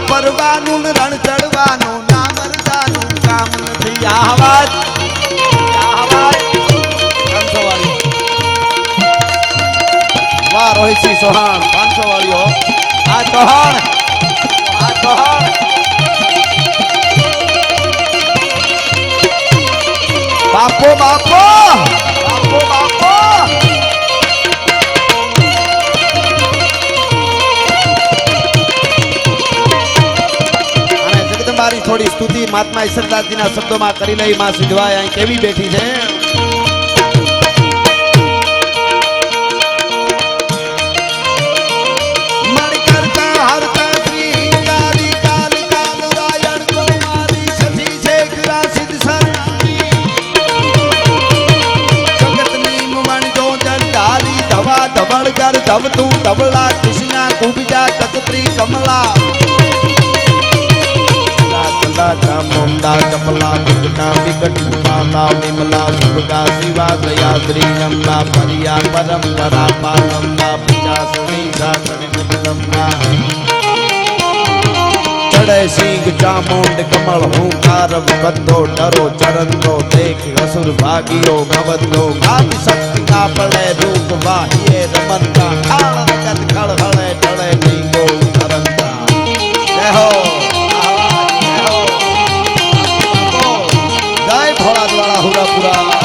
પરવાનું રણ ચડવાનું ના મરદાનું કામ નથી આવાજ વાહ રોહિતસિંહ ચૌહાણ 500 વાળીઓ આ ચૌહાણ બાપો બાપો બાપો બાપો મારી થોડી સ્તુતિ મહાત્મા ઈશ્વરદાસજીના શબ્દોમાં કરી લઈ માં સિદ્ધવાય અહીં કેવી બેઠી છે ધબતું ધબલા કૃષ્ણા કુબજા કતરી કમલા ચામુંડા ચપલા વિઘ્ના વિકટ માતા વિમલા સુભગા શિવા દયા શ્રી અંબા પરિયા પરંપરા પાલંબા પચાસણી સાસણી મુદલંબા ચડે સિંહ ચામુંડ કમળ હુંકાર કદ્દો ડરો ચરંદો દેખ અસુર ભાગીઓ ભવદો ગામ શક્તિ ના પડે રૂપ વાહીએ રમનતા ખાળ જગત ખળ હળે ઢળે નહીં ગો તરંતા જય હો હુરાપુરા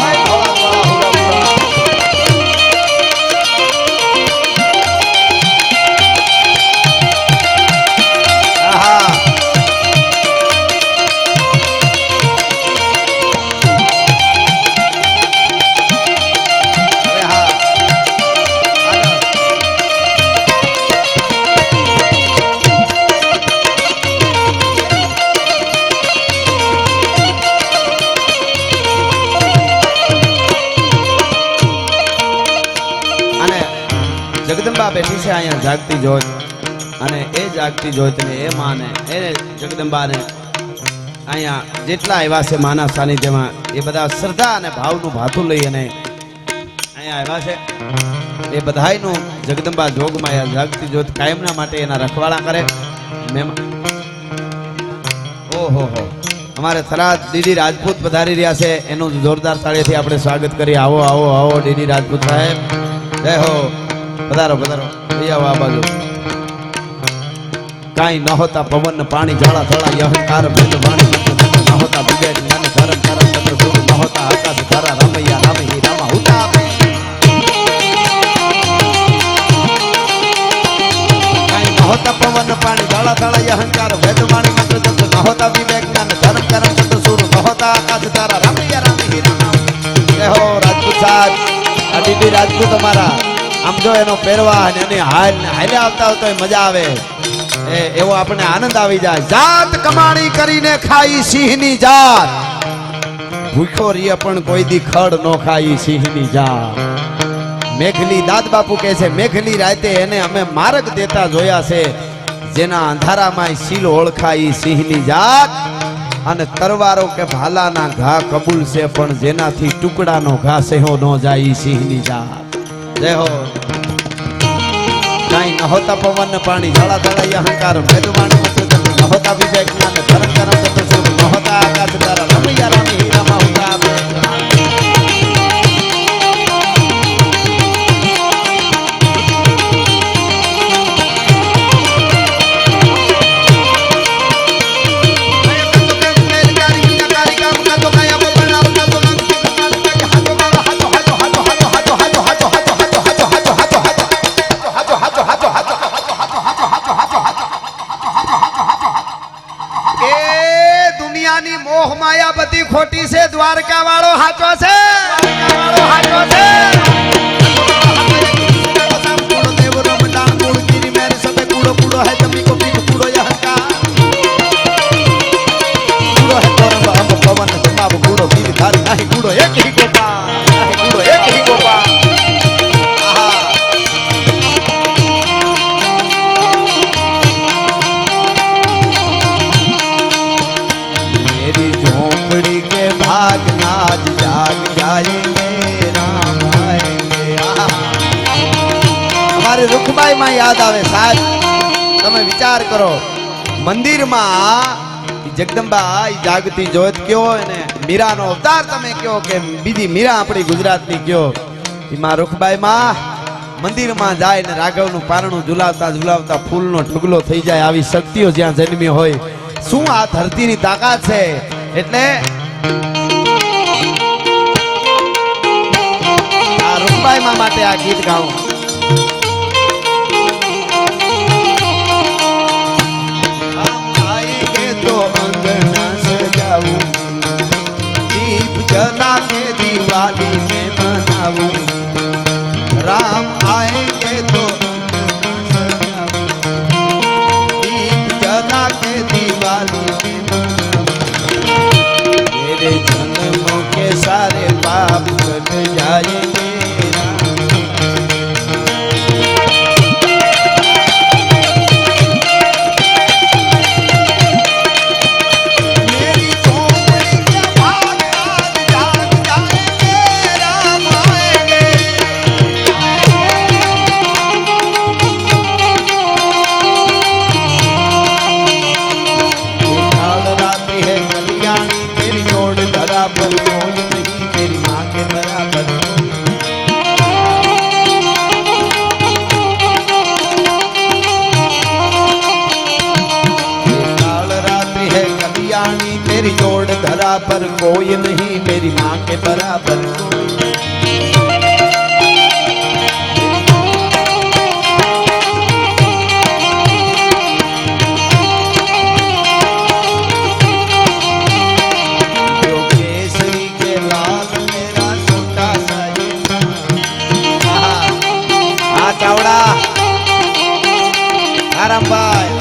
જગદંબા બેઠી છે અહીંયા જાગતી જ્યોત અને એ જાગતી જ્યોતને એ માને એ જગદંબાને અહીંયા જેટલા આવ્યા છે માના સાનિધ્યમાં એ બધા શ્રદ્ધા અને ભાવનું ભાથું લઈ અને અહીંયા આવ્યા છે એ બધાયનું જગદંબા જોગમાં જાગતી જ્યોત કાયમના માટે એના રખવાળા કરે ઓહો હો અમારે થરાદ ડીડી રાજપૂત પધારી રહ્યા છે એનું જોરદાર તાળીથી આપણે સ્વાગત કરીએ આવો આવો આવો ડીડી રાજપૂત સાહેબ જય હો પધારો પધારો આવો આ બાજુ કાઈ ન હોતા પવન પાણી ઝાડા થળા અહંકાર ભેદ વાણી ન હોતા વિવેક જ્ઞાન ધર્મ કરમ ચંદ્ર સૂર્ય ન હોતા આકાશ તારા રામૈયા રામ હી રામા હુતા કાઈ ન હોતા પવન પાણી ઝાડા થળા અહંકાર ભેદ વાણી મંત્ર ચંદ્ર ન હોતા વિવેક જ્ઞાન ધર્મ કરમ ચંદ્ર સૂર્ય ન હોતા આકાશ તારા રામૈયા રામ હી રામા જય હો રાજપૂત સાહેબ આ ડીડી રાજપૂત અમારા આમ જો એનો પહેરવા અને એની હાલે આવતા હોય તો મજા આવે એવો આપણે આનંદ આવી જાય જાત કમાણી કરીને ખાઈ સિંહની જાત ભૂખો રીએ પણ કોઈ દી ખડ નો ખાઈ સિંહની જાત મેઘલી દાદ બાપુ કહે છે મેઘલી રાતે એને અમે માર્ગ દેતા જોયા છે જેના અંધારામાં સીલ ઓળખાઈ સિંહની જાત અને તરવારો કે ભાલાના ઘા કબૂલ છે પણ જેનાથી ટુકડાનો ઘા સેહો ન જાય સિંહની જાત જય હો કાઈ ન હોતા પવન પાણી ઝાડા ધળાઈ અહંકાર ભેદવાણી ન હોતા વિવેક જ્ઞાન ધર્મ કરમ ચંદ્ર સૂર્ય ન હોતા આકાશ તારા રમૈયા રામ હી રામા હુતા હાચો છે દ્વારકાવાળો હાચો છે રૂખબાઈ માં યાદ આવે સાહેબ તમે વિચાર કરો મંદિરમાં જગદંબા જાગતી જોત કયો અને મીરાનો અવતાર તમે કયો કે બીજી મીરા આપણી ગુજરાતની કયો એમાં રૂખબાઈ માં મંદિરમાં જાય ને રાઘવનું પારણું ઝુલાવતા ઝુલાવતા ફૂલનો ઢગલો થઈ જાય આવી શક્તિઓ જ્યાં જન્મી હોય શું આ ધરતીની તાકાત છે એટલે આ રૂખબાઈ માં માટે આ ગીત ગાઉં जना के दिवाली में मनाऊं राम आएंगे तो दीप जना के दिवाली में मनाऊं मेरे जन्मों के सारे पाप कट जाएंगे पर कोई नहीं मेरी माँ के बराबर जो केसरी के लाल मेरा छोटा सा हाँ चावड़ा आराम भाई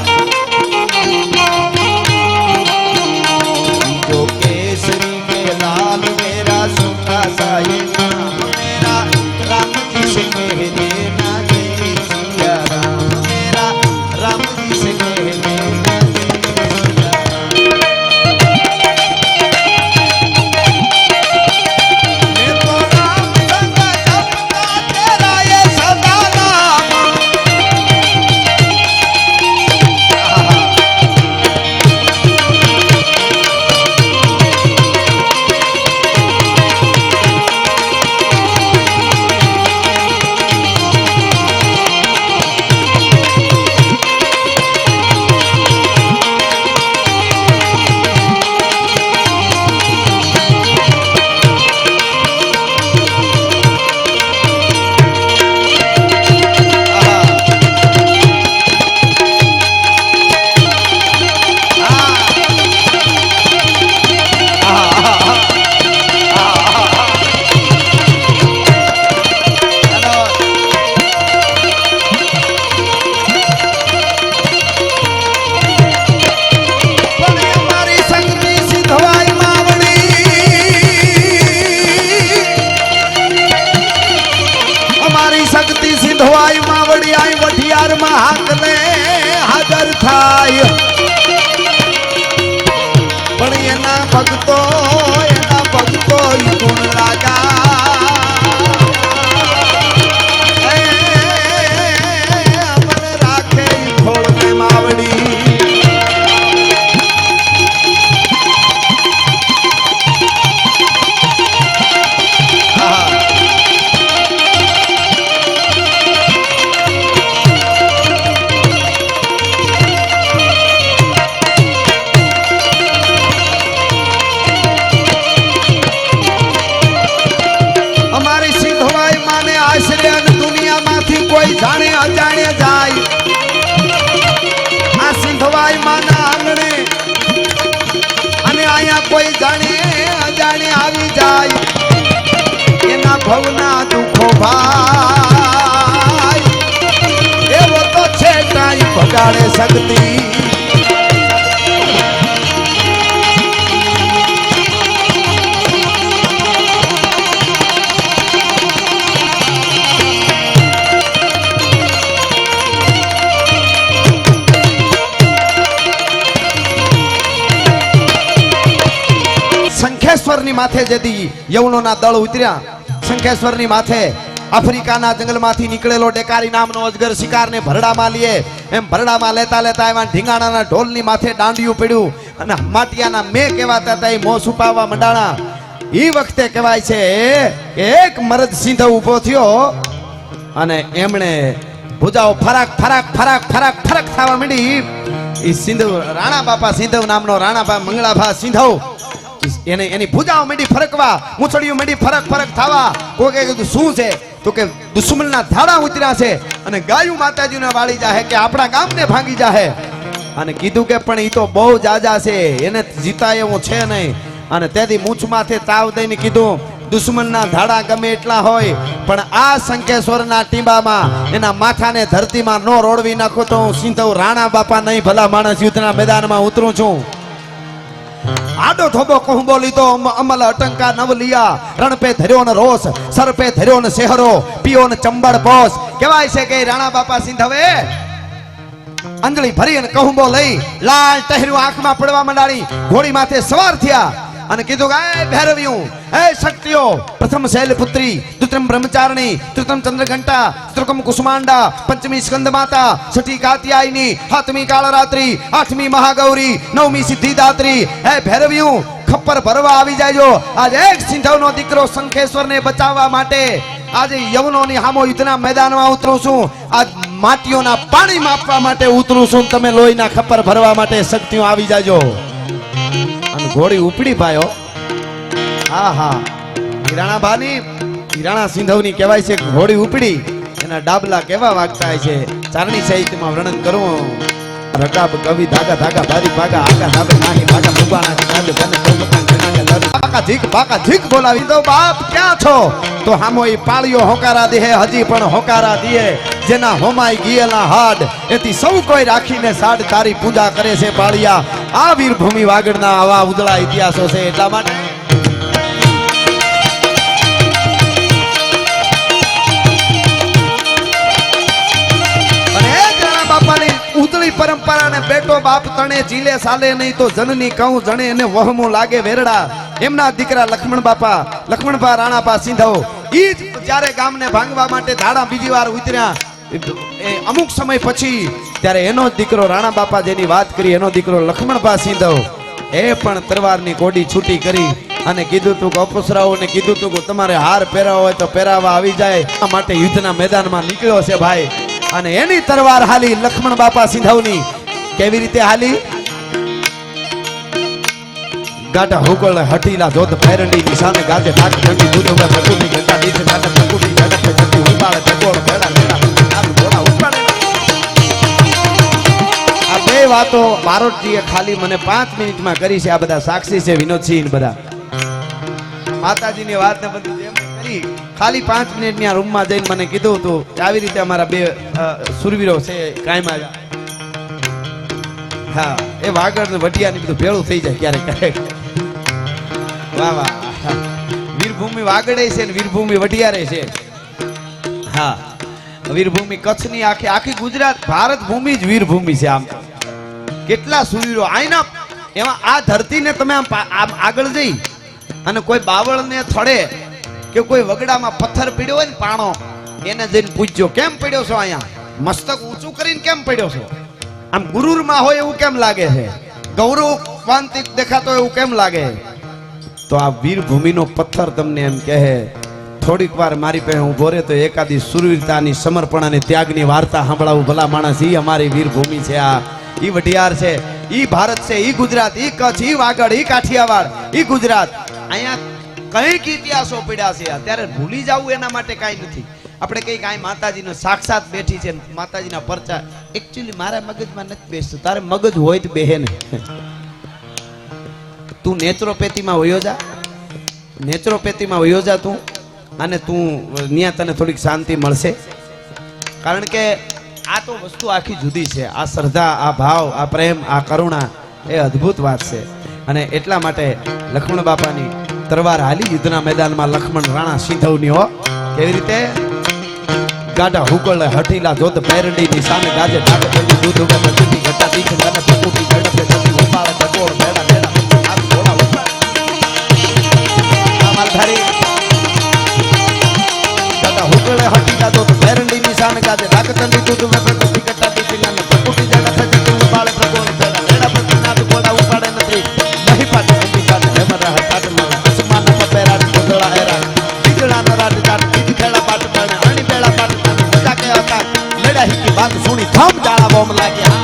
ધોવાઈ માવડી આઈ વઢિયાર માં હાકલે હાજર થાય પણ એના ભક્તો ગુણ લાગા મને રાખે ખોળ ને માવડી ભવના દુખો ભાઈ એવો તો છે કાંઈ ભગાડે શક્તિ શંખેશ્વરની માથે જેથી યવનોના દળ ઉતર્યા શંખેશ્વરની માથે આફ્રિકાના જંગલમાંથી નીકળેલો ડેકારી નામનો અજગર શિકારને ભરડામાં લે એમ ભરડામાં લેતા લેતા એમાં ઢીંગાણાના ઢોલની માથે દાંડિયું પડ્યું અને માટિયાના મેં કહેવાતા હતા એ મોં છુપાવવા મંડાણા એ વખતે કહેવાય છે કે એક મરદ સિંધવ ઊભો થયો અને એમણે ભુજાઓ ફરાક ફરાક ફરાક ફરાક ફરક થવા માંડી એ સિંધવ રાણા બાપા સિંધવ નામનો રાણાબા મંગળાભા સિંધવ એને એની ભુજાઓ મંડી ફરકવા મૂછડીઓ મંડી ફરક ફરક થવા કોકે કીધું શું છે તો કે દુશ્મનના ધાડા ઉતર્યા છે અને ગાયું માતાજીને વાળી જાહે કે આપણા ગામને ભાંગી જાહે અને કીધું કે પણ ઈ તો બહુ જાજા છે એને જીતાય એવું છે નહીં અને તેથી મૂછ માથે તાવ દઈને કીધું દુશ્મનના ધાડા ગમે એટલા હોય પણ આ શંકેશ્વરના ટીંબામાં એના માથાને ધરતીમાં નો રોડવી નાખો તો હું સિંધવ રાણા બાપા નહીં ભલા માણસ યુદ્ધના મેદાનમાં ઉતરું છું આડો થોબો કહુંબો લીધો અમલ અટંકા નવ લિયા રણ પે ધર્યો ને રોષ સર પે ધર્યો ને શહેરો પીઓ ને ચંબળ પોસ કહેવાય છે કે રાણા બાપા સિંધવે અંજળી ભરી અને કહુંબો લઈ લાલ ટહેર્યું આંખમાં પડવા મંડાણી ઘોડી માથે સવાર થયા અને કીધું કે એ ભૈરવ્યું એ શક્તિઓ પ્રથમ શૈલપુત્રી દ્વિતીયમ બ્રહ્મચારિણી તૃતીયમ ચંદ્રઘંટા ચતુર્થમ કુસુમાંડા પંચમી સ્કંદ માતા છઠ્ઠી કાત્યાયની સાતમી કાળરાત્રી આઠમી મહાગૌરી નવમી સિદ્ધિદાત્રી હે ભૈરવ્યું ખપ્પર ભરવા આવી જાયજો આજ એક સિંધવનો દીકરો શંખેશ્વરને બચાવવા માટે આજે યવનોની હામો યુદ્ધના મેદાનમાં ઉતરું છું આજ માટીઓના પાણી માપવા માટે ઉતરું છું તમે લોહીના ખપ્પર ભરવા માટે શક્તિઓ આવી જાયજો અને ઘોડી ઉપડી પાયો હા હા હિરાણા ભાની હિરાણા સિંધવની કહેવાય છે ઘોડી ઉપડી એના ડાબલા કેવા વાગતા છે ચારણી સાહિત્યમાં વર્ણન કરું રકાબ કવિ ધાગા ધાગા ભારી ભાગા આકા ધાબે નાહી ભાગા મુબાણા ધાબે કને કોમકાન કનાકે લર બાકા ઝીક બોલાવી દો બાપ ક્યાં છો તો હામો ઈ પાળિયો હોકારા દે હજી પણ હોકારા દે જેના હોમાઈ ગયેલા હાડ એથી સૌ કોઈ રાખીને સાડ તારી પૂજા કરે છે પાળિયા આ વીરભૂમિ વાગડના આવા ઉદળા ઇતિહાસો છે એટલા માટે ઉતળી પરંપરાને બેટો બાપ તણે જીલે સાલે નહીં તો જનની કહું જણે એને વહમું લાગે વેરડા એમના દીકરા લક્ષ્મણભા રાણાભા સિંધવ ઈ જ જ્યારે ગામને ભાંગવા માટે ધાડા બીજી વાર ઉતર્યા એ અમુક સમય પછી ત્યારે એનો દીકરો રાણા બાપા જેની વાત કરી એનો દીકરો લક્ષ્મણભા સિંધવ એ પણ તરવારની કોડી છૂટી કરી અને કીધું તું કે અપસરાઓને કીધું તું કે તમારે હાર પહેરાવો હોય તો પહેરાવા આવી જાય આ માટે યુદ્ધના મેદાનમાં નીકળ્યો છે ભાઈ અને એની તરવાર હાલી લક્ષ્મણ બાપા સિંધવની કેવી રીતે હાલી ગાટા હુકળ હટીલા જોત ફેરંડી નિશાને ગાજે ઢાક ઠંડી દૂધ ઉપર પ્રકૃતિ ઘંટા દીઠ ગાટા પ્રકૃતિ જગત જતી ઉપાડે ટકોળ ભેડા ભેડા આ ઘોડા ઉપાડે આ બે વાતો બારોટજીએ ખાલી મને 5 મિનિટમાં કરી છે આ બધા સાક્ષી છે વિનોદસિંહ બધા માતાજીની વાતને બધી જેમ કરી ખાલી 5 મિનિટની આ રૂમમાં જઈને મને કીધું હતું આવી રીતે અમારા બે સુરવીરો છે કાયમ આવ્યા હા એ વાગડ ને વટિયા ને બધું ભેળું થઈ જાય ક્યારેક ક્યારેક વાહ વાહ વીરભૂમિ વાગડે છે ને વીરભૂમિ વટિયારે છે હા વીરભૂમિ કચ્છની આખી ગુજરાત ભારત ભૂમિ જ વીરભૂમિ છે આમ કેટલા સુરવીરો આઈના એમાં આ ધરતીને તમે આમ આગળ જઈ અને કોઈ બાવળને થડે કે કોઈ વગડામાં પથ્થર પડ્યો હોય ને પાણો એને જઈને પૂછજો કેમ પડ્યો છો અહીંયા મસ્તક ઊંચું કરીને કેમ પડ્યો છો આમ ગુરુરમાં હોય એવું કેમ લાગે છે ગૌરવ વાંતિક દેખાતો એવું કેમ લાગે તો આ વીરભૂમિનો પથ્થર તમને એમ કહે થોડીક વાર મારી પાસે ઉભો રહે તો એકાદી સુરવીરતાની સમર્પણ અને ત્યાગની વાર્તા સંભળાવું ભલા માણસ ઈ અમારી વીરભૂમિ છે આ ઈ વઢિયાર છે ઈ ભારત છે ઈ ગુજરાત ઈ કચ્છ ઈ વાગડ ઈ કાઠિયાવાડ ઈ ગુજરાત અહીંયા કઈક ઇતિહાસો પડ્યા છે અત્યારે ભૂલી જવું એના માટે કાંઈ નથી આપણે કઈ કાંઈ માતાજીનો સાક્ષાત બેઠી છે માતાજીના પરચા એકચ્યુઅલી મારા મગજમાં નથી બેસતું તારે મગજ હોય તો બેહે ને તું નેચરોપેથીમાં વયો જા નેચરોપેથીમાં વયો જા તું અને તું ત્યાં તને થોડીક શાંતિ મળશે. કારણ કે આ તો વસ્તુ આખી જુદી છે. આ શ્રદ્ધા, આ ભાવ, આ પ્રેમ, આ કરુણા એ અદ્ભુત વાત છે. અને એટલા માટે લક્ષ્મણ બાપાની તરવાર હાલી યુદ્ધના મેદાનમાં લક્ષ્મણ રાણા સિંધવની હો. કેવી રીતે? ગાઢા હુકળ હઠીલા જોત પેરડી ની સામે ગાજે ડાક ચડી દૂધ ઉગે પ્રકૃતિ ઘટા દીખ મને પ્રકૃતિ ઝડપે જતી ઉપાડે ટકોર બેડા બેડા આ ઘોડા ઉપાડે આ માલધારી ગાઢા હુકળ હઠીલા જોત પેરડી ની સામે ગાજે ડાક ચડી દૂધ ઉગે પ્રકૃતિ ઘટા દીખ મને પ્રકૃતિ ઝડપે જતી ઉપાડે ટકોર બેડા બેડા પ્રતિનાથ ઘોડા ઉપાડે નથી નહીં પાડે નથી પાડે હેમરા હટાટ મને અસમાન પેરા ગોદળા એરા દીકડા નરાટ જાટ દીધી ખેડા પાટ પડે આણી બેડા પાટ મેડા હિકી વાત સુણી થમ જાળા બોમ લાગ્યા.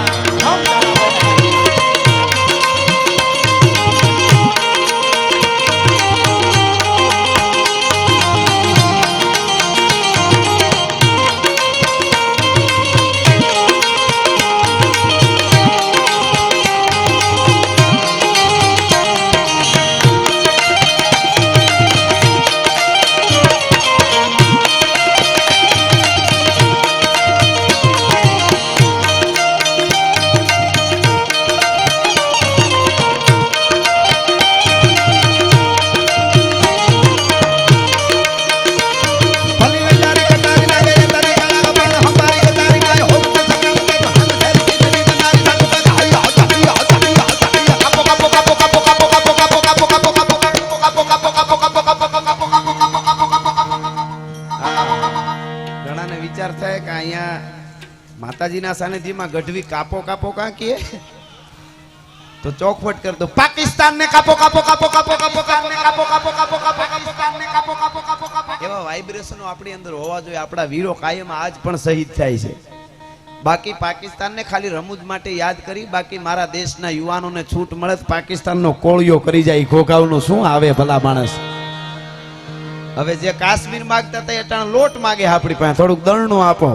માતાજીના સાનિધ્યમાં ગઢવી કાપો કાપો કાં કહે તો ચોખવટ કર દો પાકિસ્તાનને કાપો કાપો કાપો કાપો કાપો કાપો કાપો કાપો કાપો કાપો પાકિસ્તાનને કાપો કાપો કાપો કાપો એવા વાઇબ્રેશનો આપણી અંદર હોવા જોઈએ. આપણા વીરો કાયમ આજ પણ શહીદ થાય છે. બાકી પાકિસ્તાનને ખાલી રમૂજ માટે યાદ કરી, બાકી મારા દેશના યુવાનોને છૂટ મળે તો પાકિસ્તાનનો કોળિયો કરી જાય. ઘોઘાવનું શું આવે ભલા માણસ. હવે જે કાશ્મીર માંગતા હતા એટાણ લોટ માંગે આપણી પાસે, થોડુંક દળનું આપો.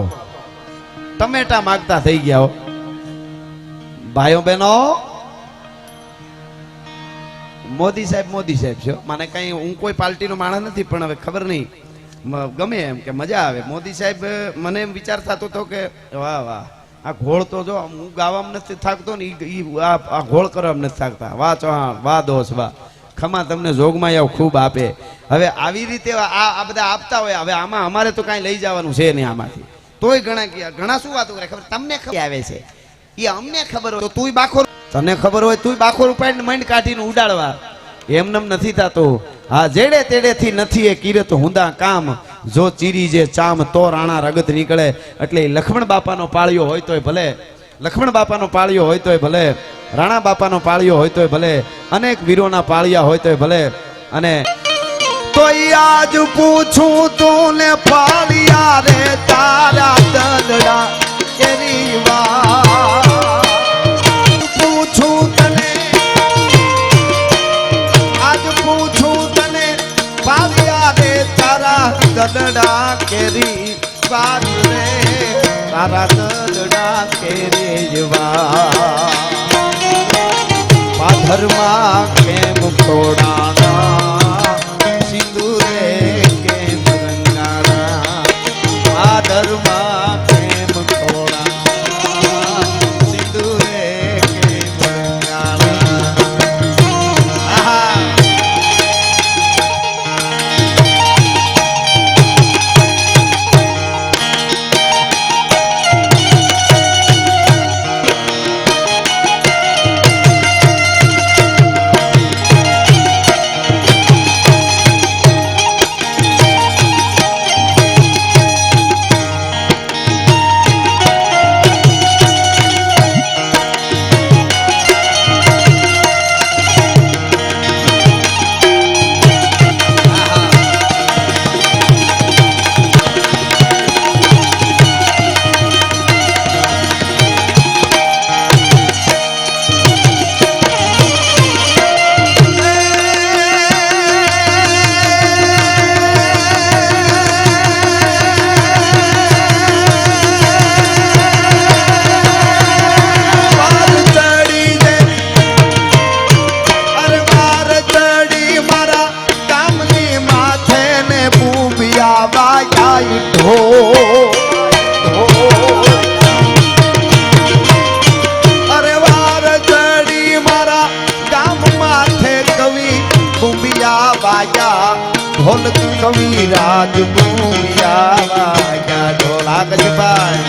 ટમેટા માંગતા થઈ ગયા હો. ભાઈઓ બહેનો, મોદી સાહેબ છે. મને કઈ હું કોઈ પાર્ટીનો માણસ નથી, પણ હવે ખબર નહીં ગમે એમ કે મજા આવે. મોદી સાહેબ મને એમ વિચાર થતો હતો કે વાહ વાહ આ ઘોળ તો જો હું ગાવામાં નથી થાકતો ને આ ઘોળ કરવામાં નથી થાકતા. વાહ ચૌહાણ, વાહ દોસ્ત, વાહ ખમા તમને જોગમાં આવ ખૂબ આપે. હવે આવી રીતે આ બધા આપતા હોય. હવે આમાં અમારે તો કાંઈ લઈ જવાનું છે નહીં આમાંથી. તોય ઘણા શું વાતો કરે ખબર? તમને ખબર આવે છે એ અમને ખબર હોય તો તુંય બાખોર, તને ખબર હોય તુંય બાખોર ઉપાડીને માંડ કાઢીને ઉડાડવા. એમનેમ નથી થતું. હા, જેડે તેડેથી નથી એ કિરત હુંદા કામ, જો ચીરી જે ચામ તો રાણા રગત નીકળે. એટલે લક્ષ્મણ બાપાનો પાળ્યો હોય તોય ભલે, લક્ષ્મણ બાપાનો પાળ્યો હોય તોય ભલે, રાણા બાપાનો પાળ્યો હોય તોય ભલે, અનેક વીરોના પાળ્યા હોય તોય ભલે. અને તો આજ પૂછું તું ને પાળ્યા રે તારા દલડા કેરી વાત પૂછું તને, આજ પૂછું તને પાળ્યા રે તારા દલડા કેરી વાત રે તારા દલડા કેરી વાત પાધરમાં કેમ ખોડાના સિંદૂરે કેમ રંગાણા પાધરમાં કેમ ખોડાના સિંદૂરે કેમ રંગાણા. આહા કવિરાજ ભૂમિયાવા ક્યાં ઢોલા કજભાઈ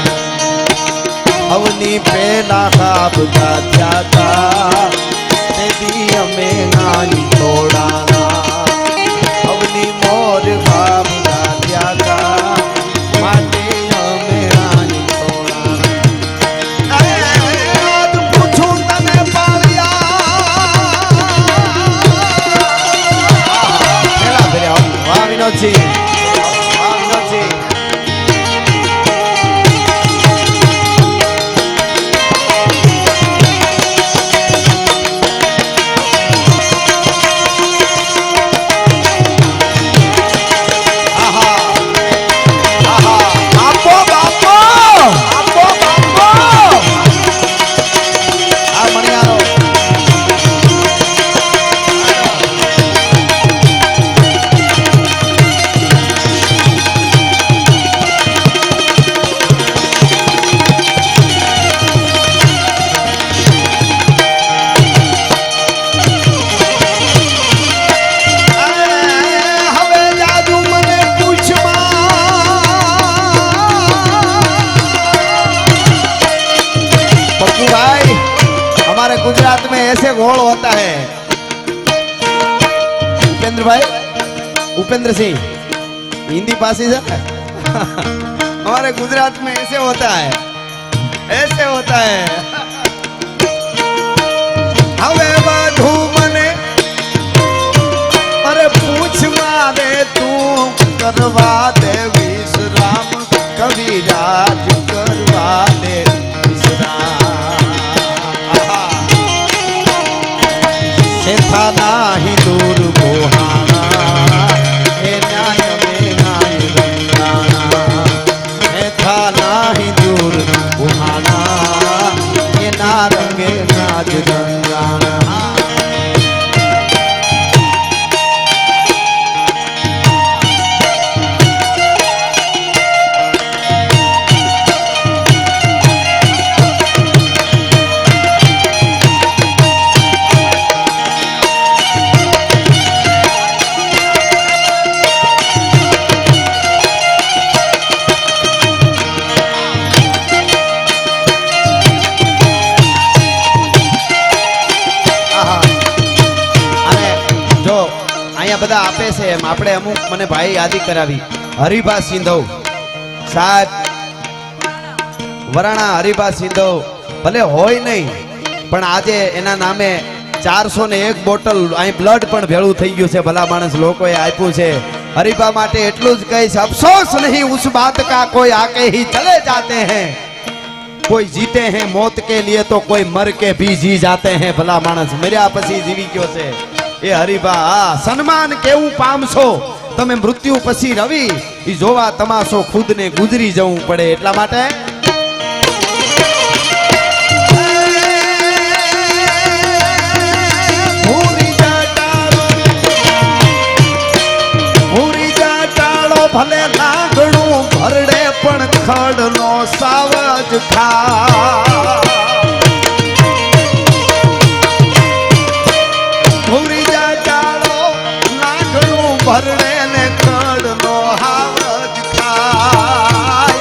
અવની પેલા ખાબ થયા તા તેથી અમે નાની તોડાના અવની મોર ખાબ થયા તા માટે અમે નાની તોડાના પૂછું તને પાળ્યા વાહ વિનોદજી गुजरात में ऐसे घोल होता है उपेंद्र भाई उपेंद्र सिंह हिंदी पासी से हमारे गुजरात में ऐसे होता है हवे बधू मने अरे पूछ मारे तू करवा दे विश्राम कविराज करवा दे था नाही दूर बोहाना हे न्याय में न्याय रंगाना हे था नाही दूर बोहाना हे ना रंगे नाज रंगाना બધા આપે છે એમ આપણે અમુક મને ભાઈ યાદી કરાવી હરિભા સિંધવ સાહેબ વરાણા હરિભા સિંધવ ભલે હોય નહીં પણ આજે એના નામે 401 બોટલ અહીં બ્લડ પણ ભેળું થઈ ગયું છે ભલા માણસ લોકોએ આપ્યું છે હરિભા માટે એટલું જ કહીશ અફસોસ નહીં ઉસ બાત કા કોઈ આકે ही चले जाते हैं कोई जीते हैं मौत के लिए तो कोई मर के भी जी जाते हैं ભલા માણસ મર્યા પછી જીવી ગયો છે એ હરિભા સન્માન કેવું પામશો તમે મૃત્યુ પછી રવિ ઈ જોવા તમાશો ખુદને ગુજરી જવું પડે એટલા માટે ભૂરી જાટાળો ભલે લાગણું ભરડે પણ ખડનો સાવજ ખા ભરડે ને કડનો હાવજ ખાય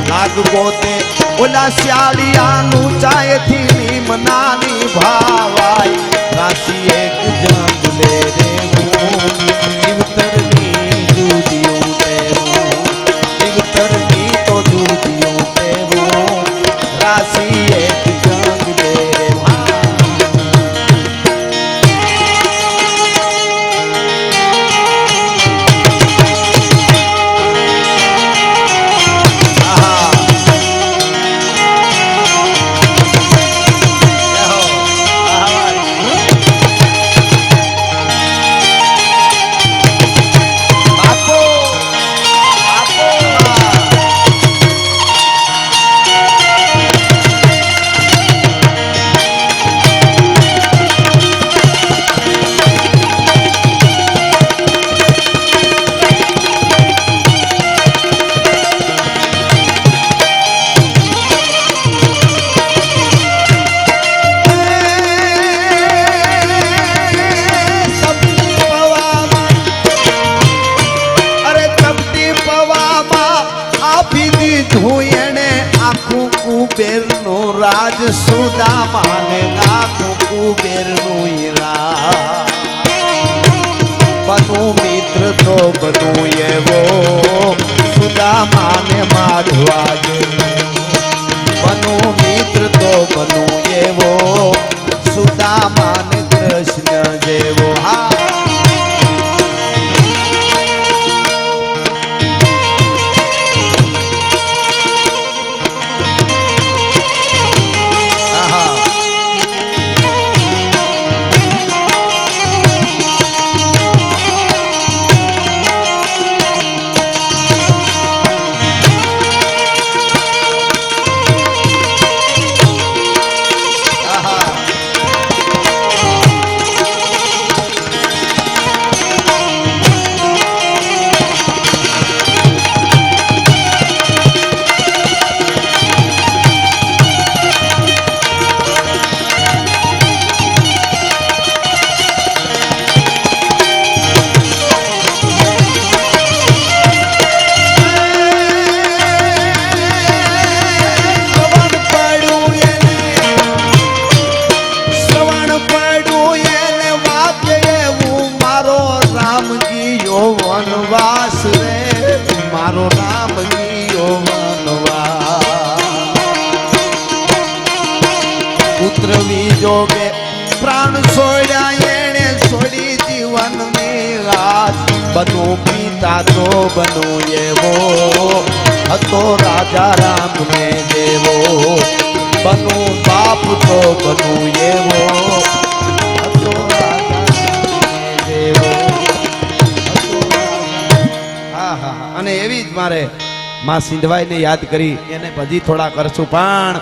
લાગ પોતે ઓલા શિયાળિયાનું ચાયથી નીમનાની ભાવાય રાશિ એક જંગલે રેવું જીવતરની દૂધિયું તેવું જીવતરની તો દૂધિયું તેવું રાશિ એક જંગલે લીધું એને આખું કુબેરનું રાજ સુદામાને આખું કુબેરનું રાજ બનુ મિત્ર તો બનુ એવો સુદામાને માધવા જેવો બનુ મિત્ર તો બનુ એવો સુદામાને કૃષ્ણ જેવો હા વનવાસ રે મારો રામ ગયો વનવાસ પુત્ર વિજોગે પ્રાણ છોડ્યા એને છોડી જીવનની રાત બનુ પિતા તો બનુ એવો હતો રાજા રામ ને દેવો બનુ બાપ તો બનુ એવો હતો રાજા દેવો અને એવી જ મારે માં સિંધવાઈને યાદ કરી એને હજી થોડા કરશું પણ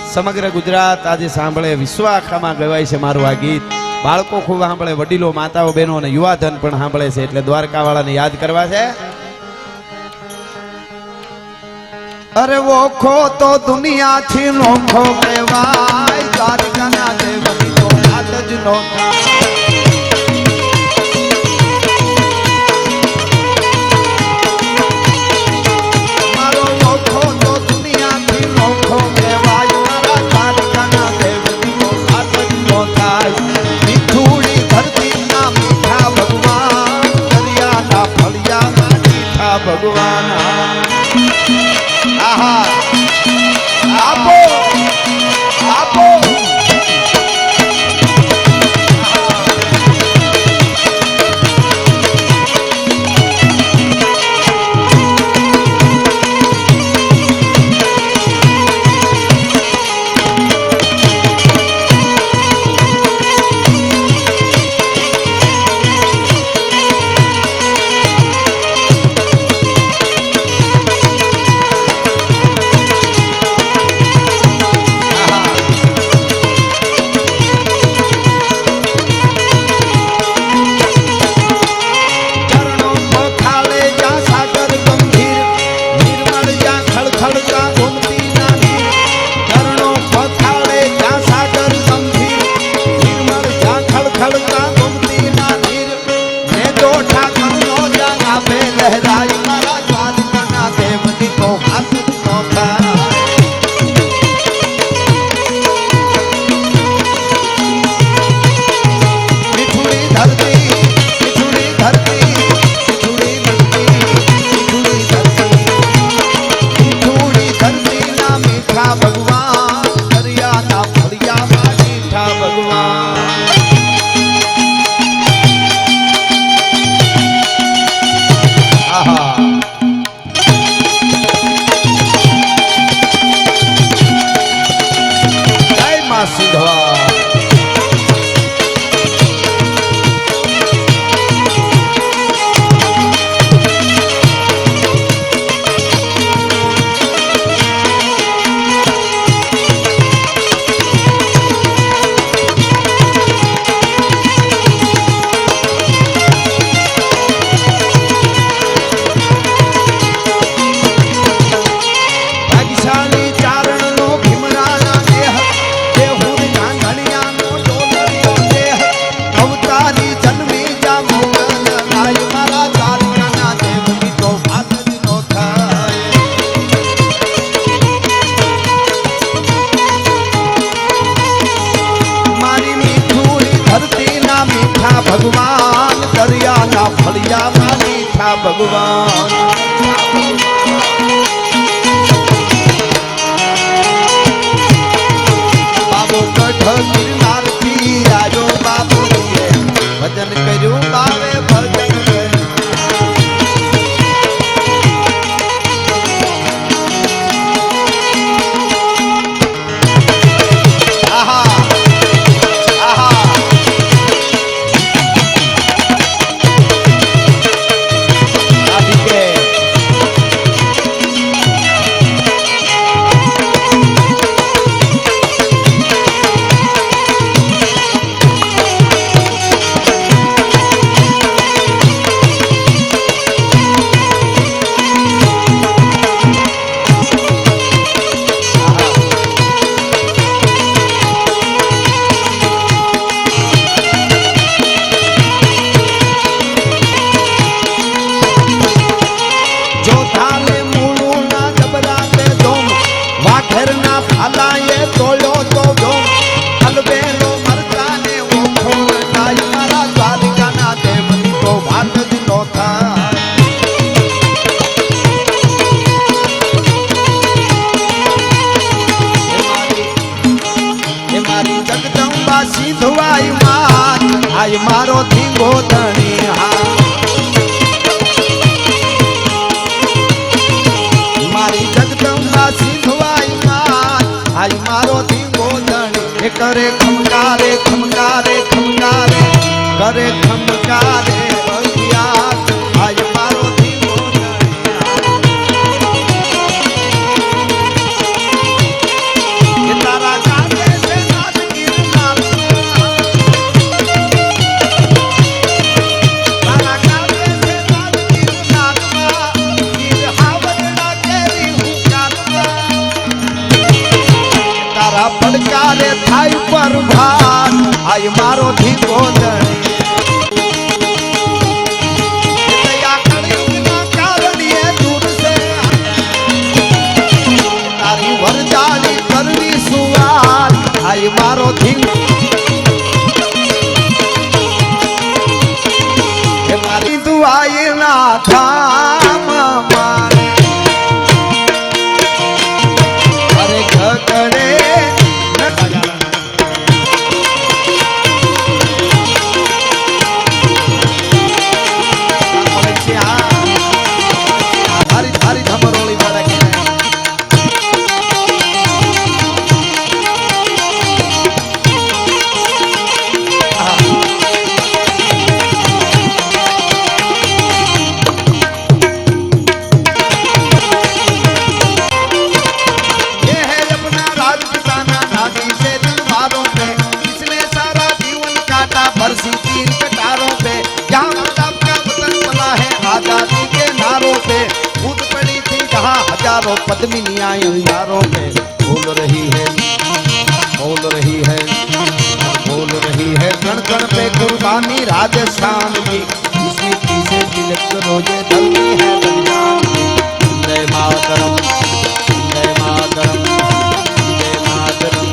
સમગ્ર ગુજરાત આજે સાંભળે વિશ્વ આખામાં ગવાય છે મારું આ ગીત બાળકો ખૂબ સાંભળે વડીલો માતાઓ બહેનો અને યુવાધન પણ સાંભળે છે એટલે દ્વારકા વાળાને યાદ કરવા છે અરે ઓખો તો દુનિયાથી નોખો કહેવાય દ્વારકાના દેવની તો વાત જ નો ભગવાન આહા આપો આપો दया मारी था भगवान बाबो कठ गिरनार थी आयो बाबू भजन करूं बावे भजन मारो धींगो धनी मारी जगदम्बा सिंधवाई मां आई मारो धींगो धनी करे खमकारे खमकारे खमकारे करे खमकारे आई मारो धींगो धनी तारा काटे से नाथ गिरनार પડકારે થાય પર ભાન આય મારો ધીકો ધણી દયા કળયુગના કારણે દૂર છે તારી વરદાળી કરવી સુવાર આય મારો ધીકો હે મારી દુઆઈ ના ધામ મારે અરે ઘડે पद्मिनी आई अंगारों में बोल रही है बोल रही है बोल रही है कण कण पे कुर्बानी राजस्थान की इसी पीछे तिलक रोजे धरती है बलिदान जय मातरम जय मातरम जय मातरम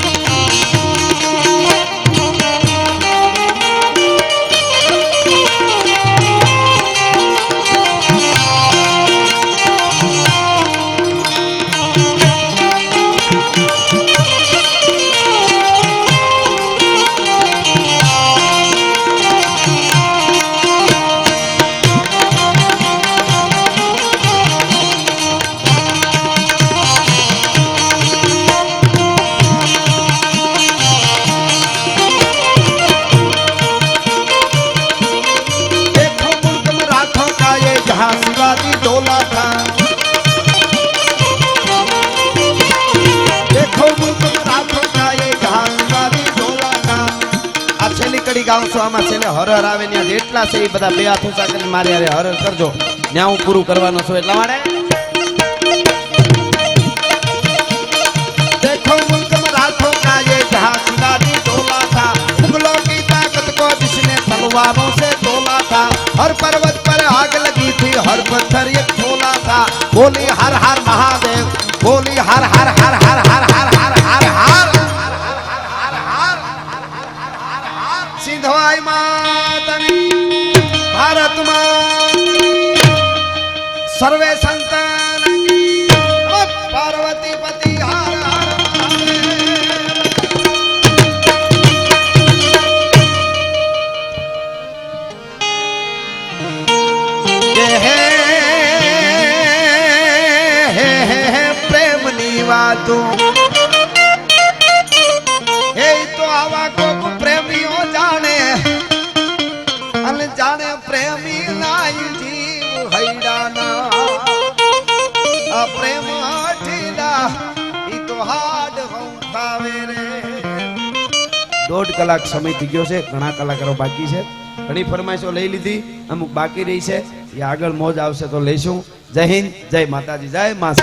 गाँव सो आमा छेले हरहर आवे न्या जेटला छे ई बधा बे हाथ ऊंचा કરીને મારે હારે હરહર કરજો ન્યા હું પૂરું કરવાનો છું એટલા માટે देखो मुल्क में राठों का ये जहां शिवाजी डोला था मुगलों की ताकत को जिसने तलवारों से तोला था हर पर्वत पर आग लगी थी हर पत्थर एक खोला था बोली हर हर महादेव बोली हर हर हर हर हर हर हर हर हर सिंधवाई मातनी भारत मां સર્વે સંતાન પાર્વતી પતિ હાર હાર પ્રેમની વાતો એ તો આવા કોક પ્રેમીઓ જાણે અને જાણે પ્રેમી નાય જીવ હૈડાના આ પ્રેમ હઠીડા ઈ તો હાડ વંખાવે રે 1.5 કલાક સમય થઈ ગયો છે ઘણા કલાકારો બાકી છે ઘણી ફરમાઈશો લઈ લીધી અમુક બાકી રહી છે એ આગળ મોજ આવશે તો લઈશું જય હિન્દ જય માતાજી જય મા